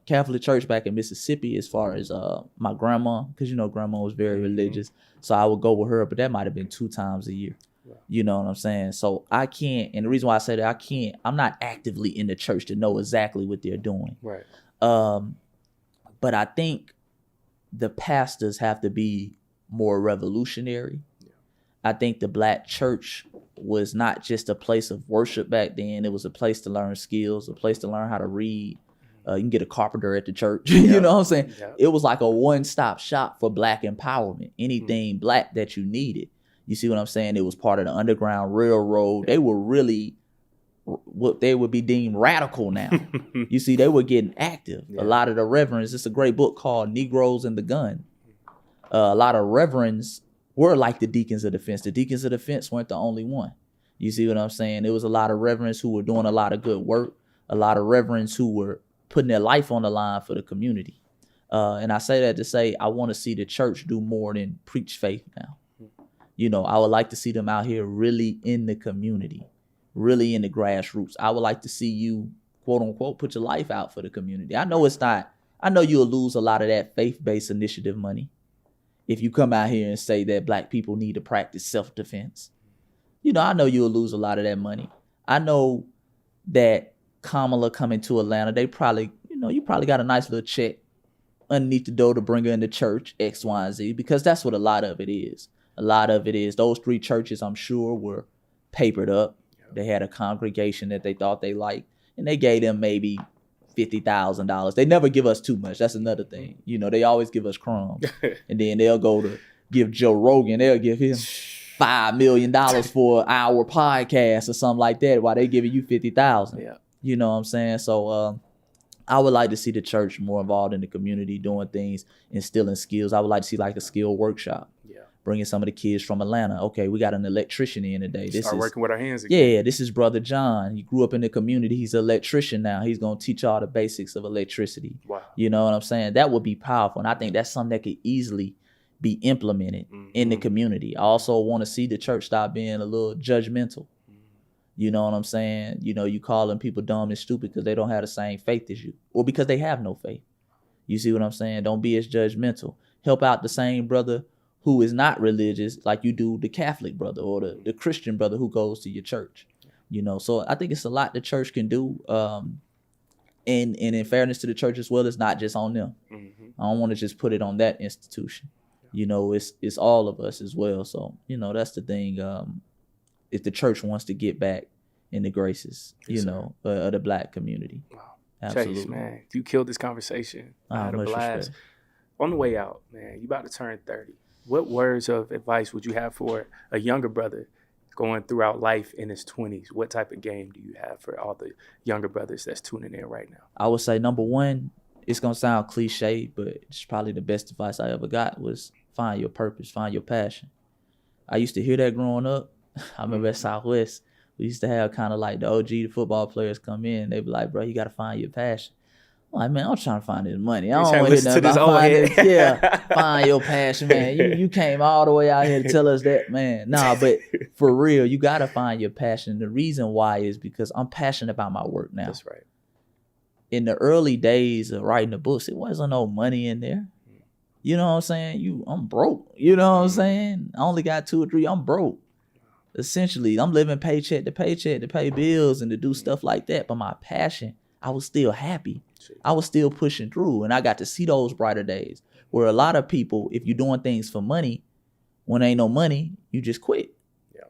Catholic church back in Mississippi, as far as my grandma, because, you know, grandma was very religious. So I would go with her, but that might have been 2 times a year. You know what I'm saying? So I can't, and the reason why I say that, I'm not actively in the church to know exactly what they're doing.
Right.
But I think the pastors have to be more revolutionary. I think the Black church was not just a place of worship back then. It was a place to learn skills, a place to learn how to read. You can get a carpenter at the church. You know what I'm saying? It was like a one-stop shop for Black empowerment. Anything Black that you needed. You see what I'm saying? It was part of the Underground Railroad. They were really what they would be deemed radical now. You see, they were getting active. A lot of the reverends, it's a great book called Negroes and the Gun. A lot of reverends were like the deacons of defense. The deacons of defense weren't the only one. You see what I'm saying? There was a lot of reverends who were doing a lot of good work, a lot of reverends who were putting their life on the line for the community. And I say that to say I want to see the church do more than preach faith now. You know, I would like to see them out here really in the community, really in the grassroots. I would like to see you, quote unquote, put your life out for the community. I know you'll lose a lot of that faith-based initiative money if you come out here and say that Black people need to practice self-defense. You know, I know you'll lose a lot of that money. I know that Kamala coming to Atlanta, they probably, you know, you probably got a nice little check underneath the door to bring her into church, X, Y, and Z, because that's what a lot of it is. A lot of it is those 3 churches, I'm sure, were papered up. They had a congregation that they thought they liked, and they gave them maybe $50,000. They never give us too much. That's another thing. You know, they always give us crumbs. And then they'll go to give Joe Rogan, they'll give him $5 million for our podcast or something like that, while they giving you $50,000. Yeah. You know what I'm saying? So I would like to see the church more involved in the community, doing things, instilling skills. I would like to see like a skill workshop. Bringing some of the kids from Atlanta. Okay, we got an electrician in today.
Start working with our hands again.
Yeah, this is Brother John. He grew up in the community. He's an electrician now. He's going to teach all the basics of electricity. Wow. You know what I'm saying? That would be powerful. And I think that's something that could easily be implemented in the community. I also want to see the church stop being a little judgmental. You know what I'm saying? You know, you calling people dumb and stupid because they don't have the same faith as you, or because they have no faith. You see what I'm saying? Don't be as judgmental. Help out the same brother who is not religious like you do the Catholic brother or the Christian brother who goes to your church. You know, so I think it's a lot the church can do. And in fairness to the church as well, it's not just on them. I don't want to just put it on that institution. You know, it's all of us as well. So, you know, that's the thing. If the church wants to get back in the graces, you know, of the Black community.
Wow. Absolutely. Chase, man, you killed this conversation. I had a blast. On the way out, man, you about to turn 30. What words of advice would you have for a younger brother going throughout life in his 20s? What type of game do you have for all the younger brothers that's tuning in right now? I
would say, number one, it's going to sound cliche, but it's probably the best advice I ever got was find your purpose, find your passion. I used to hear that growing up. I remember at Southwest, we used to have kind of like the OG, the football players come in. They'd be like, bro, you got to find your passion. Like, man, I'm trying to find this money.
You
I don't
trying to
want to
listen
hear
to this
nothing
old
about
head.
finding yeah, find your passion, man. You came all the way out here to tell us that, man. Nah, but for real, you got to find your passion. The reason why is because I'm passionate about my work now.
That's right.
In the early days of writing the books, it wasn't no money in there. You know what I'm saying? I'm broke. You know what I'm saying? I only got 2 or 3. I'm broke. Essentially, I'm living paycheck to paycheck to pay bills and to do stuff like that. But my passion, I was still happy. I was still pushing through. And I got to see those brighter days where a lot of people, if you're doing things for money, when ain't no money, you just quit. Yeah.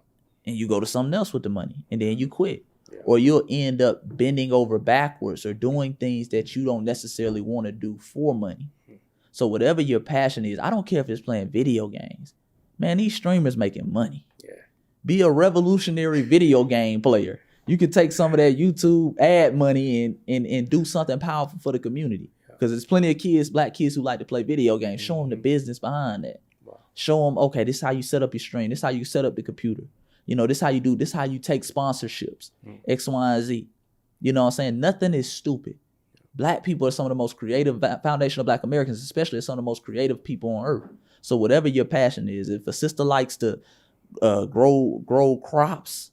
And you go to something else with the money and then you quit. Yeah. Or you'll end up bending over backwards or doing things that you don't necessarily want to do for money. So whatever your passion is, I don't care if it's playing video games. Man, these streamers making money. Yeah. Be a revolutionary video game player. You can take some of that YouTube ad money and do something powerful for the community. Because there's plenty of kids, black kids who like to play video games. Show them the business behind that. Wow. Show them, okay, this is how you set up your stream. This is how you set up the computer. You know, this is how you do. This is how you take sponsorships. X, Y, and Z. You know what I'm saying? Nothing is stupid. Black people are some of the most creative, foundation of Black Americans, especially some of the most creative people on earth. So whatever your passion is, if a sister likes to grow crops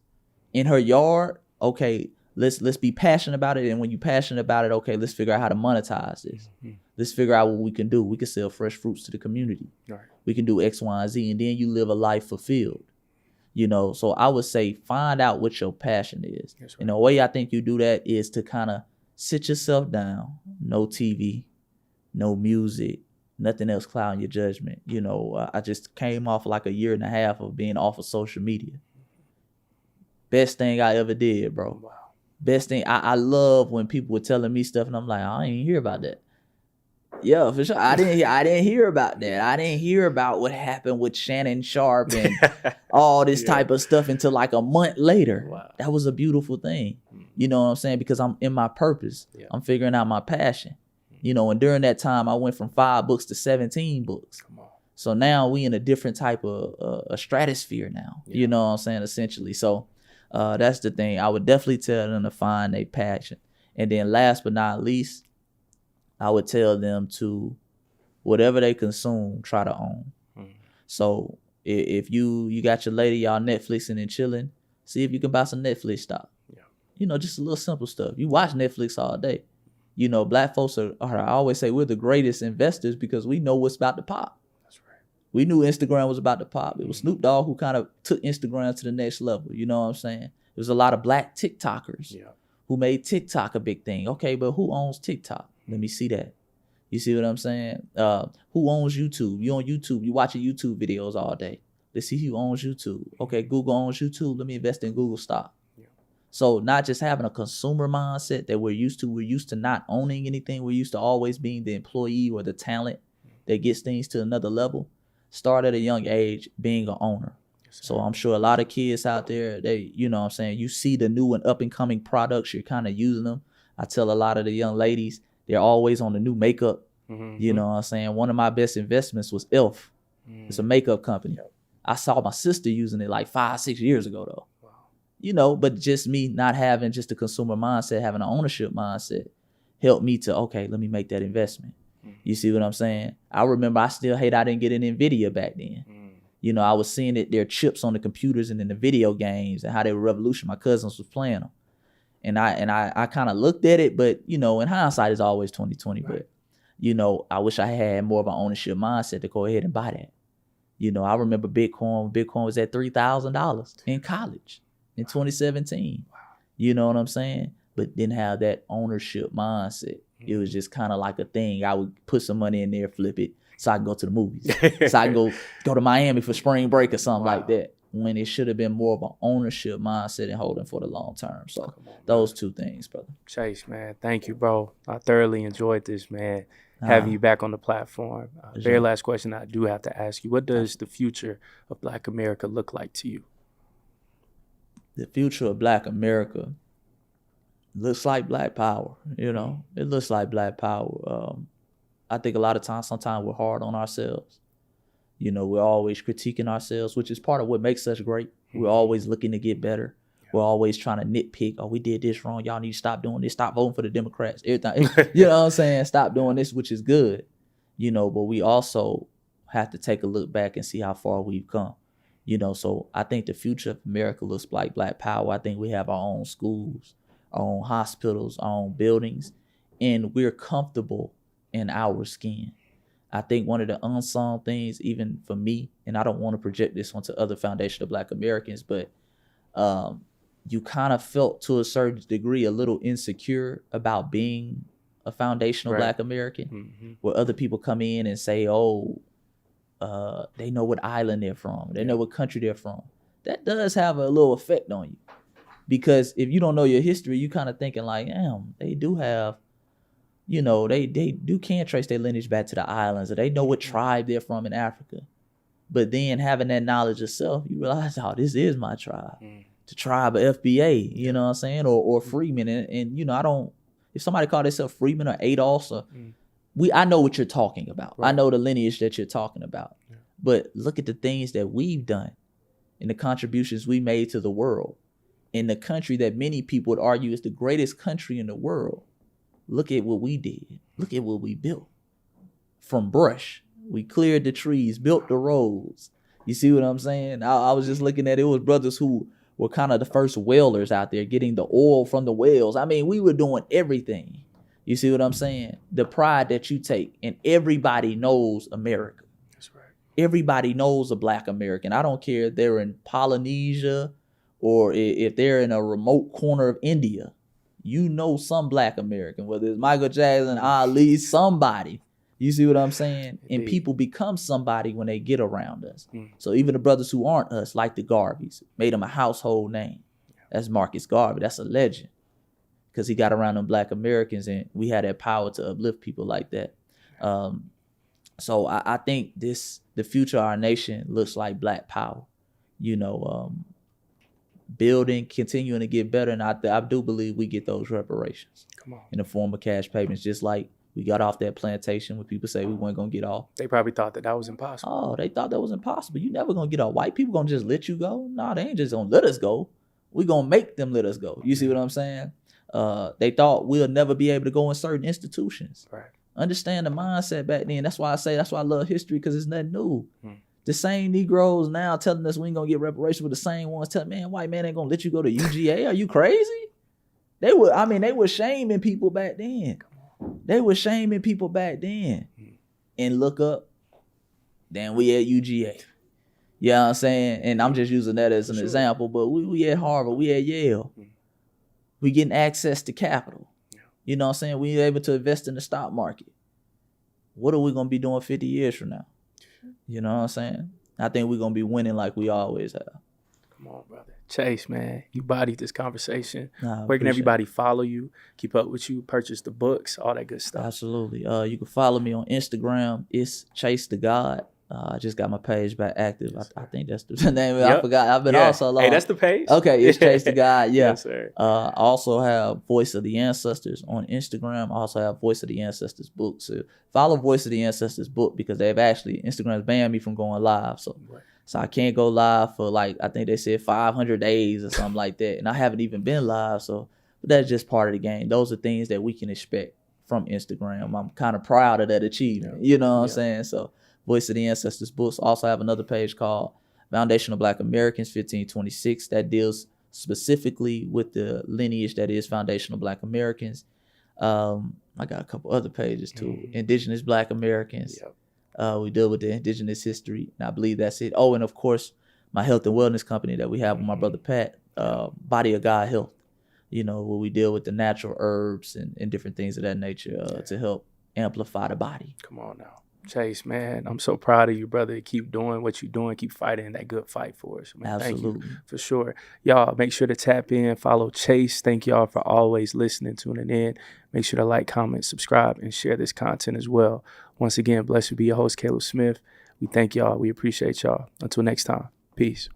in her yard, okay, let's be passionate about it. And when you're passionate about it, okay, let's figure out how to monetize this. Let's figure out what we can do. We can sell fresh fruits to the community. Right. We can do X, Y, and Z, and then you live a life fulfilled. You know, so I would say find out what your passion is. Right. And the way I think you do that is to kind of sit yourself down, no TV, no music, nothing else clouding your judgment. You know, I just came off like a year and a half of being off of social media. Best thing I ever did, bro. Wow. Best thing. I love when people were telling me stuff and I'm like, I ain't hear about that. Yeah, for sure. I didn't hear about that. I didn't hear about what happened with Shannon Sharp and all this type of stuff until like a month later. Wow. That was a beautiful thing. You know what I'm saying? Because I'm in my purpose. Yeah. I'm figuring out my passion. You know, and during that time, I went from 5 books to 17 books. Come on. So now we in a different type of a stratosphere now. Yeah. You know what I'm saying? Essentially. So that's the thing. I would definitely tell them to find their passion. And then last but not least, I would tell them to, whatever they consume, try to own. So if you got your lady, y'all Netflixing and chilling, see if you can buy some Netflix stock. Yeah. You know, just a little simple stuff. You watch Netflix all day. You know, Black folks are, I always say, we're the greatest investors because we know what's about to pop. That's right. We knew Instagram was about to pop. It was Snoop Dogg who kind of took Instagram to the next level. You know what I'm saying? There was a lot of Black TikTokers who made TikTok a big thing. Okay, but who owns TikTok? Let me see that. You see what I'm saying? Who owns YouTube? You on YouTube. You watching YouTube videos all day. Let's see who owns YouTube. Okay, Google owns YouTube. Let me invest in Google stock. Yeah. So not just having a consumer mindset that we're used to. We're used to not owning anything. We're used to always being the employee or the talent that gets things to another level. Start at a young age being an owner. Yes, so I'm sure a lot of kids out there, they, you know what I'm saying, you see the new and up and coming products, you're kind of using them. I tell a lot of the young ladies, they're always on the new makeup. You know what I'm saying? One of my best investments was e.l.f. It's a makeup company. Yep. I saw my sister using it like 5-6 years ago though. Wow. You know, but just me not having just a consumer mindset, having an ownership mindset helped me to, okay, let me make that investment. You see what I'm saying? I remember I still hate I didn't get an NVIDIA back then. You know, I was seeing it, their chips on the computers and in the video games and how they were revolutionary. My cousins was playing them. And I kind of looked at it, but, you know, in hindsight, it's always 2020. Right. But, you know, I wish I had more of an ownership mindset to go ahead and buy that. You know, I remember Bitcoin. Bitcoin was at $3,000 in college in 2017. Wow. You know what I'm saying? But didn't have that ownership mindset. It was just kind of like a thing. I would put some money in there, flip it, so I can go to the movies. So I can go to Miami for spring break or something like that. When it should have been more of an ownership mindset and holding for the long term. So those two things, brother.
Chase, man, thank you, bro. I thoroughly enjoyed this, man, having you back on the platform. Very last question I do have to ask you. What does the future of Black America look like to you?
The future of Black America looks like Black power, you know. It looks like Black power. I think a lot of times, sometimes we're hard on ourselves. You know, we're always critiquing ourselves, which is part of what makes us great. We're always looking to get better. We're always trying to nitpick. Oh, we did this wrong. Y'all need to stop doing this. Stop voting for the Democrats. Everything. You know what I'm saying? Stop doing this, which is good. You know, but we also have to take a look back and see how far we've come. You know, so I think the future of America looks like Black power. I think we have our own schools, our own hospitals, our own buildings, and we're comfortable in our skin. I think one of the unsung things, even for me, and I don't want to project this onto other foundational Black Americans, but you kind of felt to a certain degree a little insecure about being a foundational Black American, where other people come in and say, oh, they know what island they're from. They know what country they're from. That does have a little effect on you. Because if you don't know your history, you kind of thinking like, damn, they do have, you know, they can trace their lineage back to the islands, or they know what tribe they're from in Africa. But then having that knowledge of self, you realize, oh, this is my tribe. The tribe of FBA, you know what I'm saying? Or Freeman. And you know, if somebody called themselves Freeman or Adolphs, or I know what you're talking about. Right. I know the lineage that you're talking about. Yeah. But look at the things that we've done and the contributions we made to the world. In the country that many people would argue is the greatest country in the world. Look at what we did. Look at what we built. From brush, we cleared the trees, built the roads. You see what I'm saying? I was just looking at it. It was brothers who were kind of the first whalers out there, getting the oil from the whales. I mean, we were doing everything. You see what I'm saying? The pride that you take, and everybody knows America. That's right. Everybody knows a Black American. I don't care if they're in Polynesia or if they're in a remote corner of India. You know some Black American, whether it's Michael Jackson, Ali, somebody. You see what I'm saying? Indeed. And people become somebody when they get around us. So even the brothers who aren't us, like the Garveys, made them a household name. That's Marcus Garvey. That's a legend. Because he got around them Black Americans, and we had that power to uplift people like that. So I think the future of our nation looks like Black power. You know, building, continuing to get better, and I do believe we get those reparations in the form of cash payments, just like we got off that plantation when people say we weren't going to get off.
They probably thought that was impossible.
Oh, they thought that was impossible. You never going to get off. White people going to just let you go? No, they ain't just going to let us go. We going to make them let us go. You see what I'm saying? They thought we'll never be able to go in certain institutions. Right. Understand the mindset back then. That's why I love history, because it's nothing new. The same Negroes now telling us we ain't gonna get reparations, with the same ones telling, man, white man ain't gonna let you go to UGA. Are you crazy? They were shaming people back then. They were shaming people back then. And look up, then we at UGA. You know what I'm saying? And I'm just using that as an example, but we at Harvard, we at Yale. We getting access to capital. You know what I'm saying? We able to invest in the stock market. What are we gonna be doing 50 years from now? You know what I'm saying? I think we're going to be winning like we always have.
Come on, brother. Chase, man, you bodied this conversation. Where can everybody follow you, keep up with you, purchase the books, all that good stuff?
Absolutely. You can follow me on Instagram. It's Chase the God. I just got my page back active. I think that's the name of it. I forgot. I've been on so long.
Hey, that's the page?
Okay, it's Chase the God. Yeah.
Yes, sir.
I also have Voice of the Ancestors on Instagram. I also have Voice of the Ancestors book. So follow Voice of the Ancestors book, because Instagram's banned me from going live. So I can't go live for, like, I think they said 500 days or something like that. And I haven't even been live. But that's just part of the game. Those are things that we can expect from Instagram. I'm kind of proud of that achievement. You know what I'm saying? So Voice of the Ancestors books. Also have another page called Foundational Black Americans 1526 that deals specifically with the lineage that is foundational Black Americans. I got a couple other pages too. Indigenous Black Americans. We deal with the indigenous history, and I believe that's it. Oh, and of course, my health and wellness company that we have with my brother Pat, Body of God Health. You know, where we deal with the natural herbs and different things of that nature to help amplify the body.
Come on now. Chase, man, I'm so proud of you, brother. Keep doing what you're doing. Keep fighting that good fight for us, man.
Absolutely.
Thank you, for sure. Y'all, make sure to tap in, follow Chase. Thank y'all for always listening, tuning in. Make sure to like, comment, subscribe, and share this content as well. Once again, blessed be your host, Caleb Smith. We thank y'all. We appreciate y'all. Until next time, peace.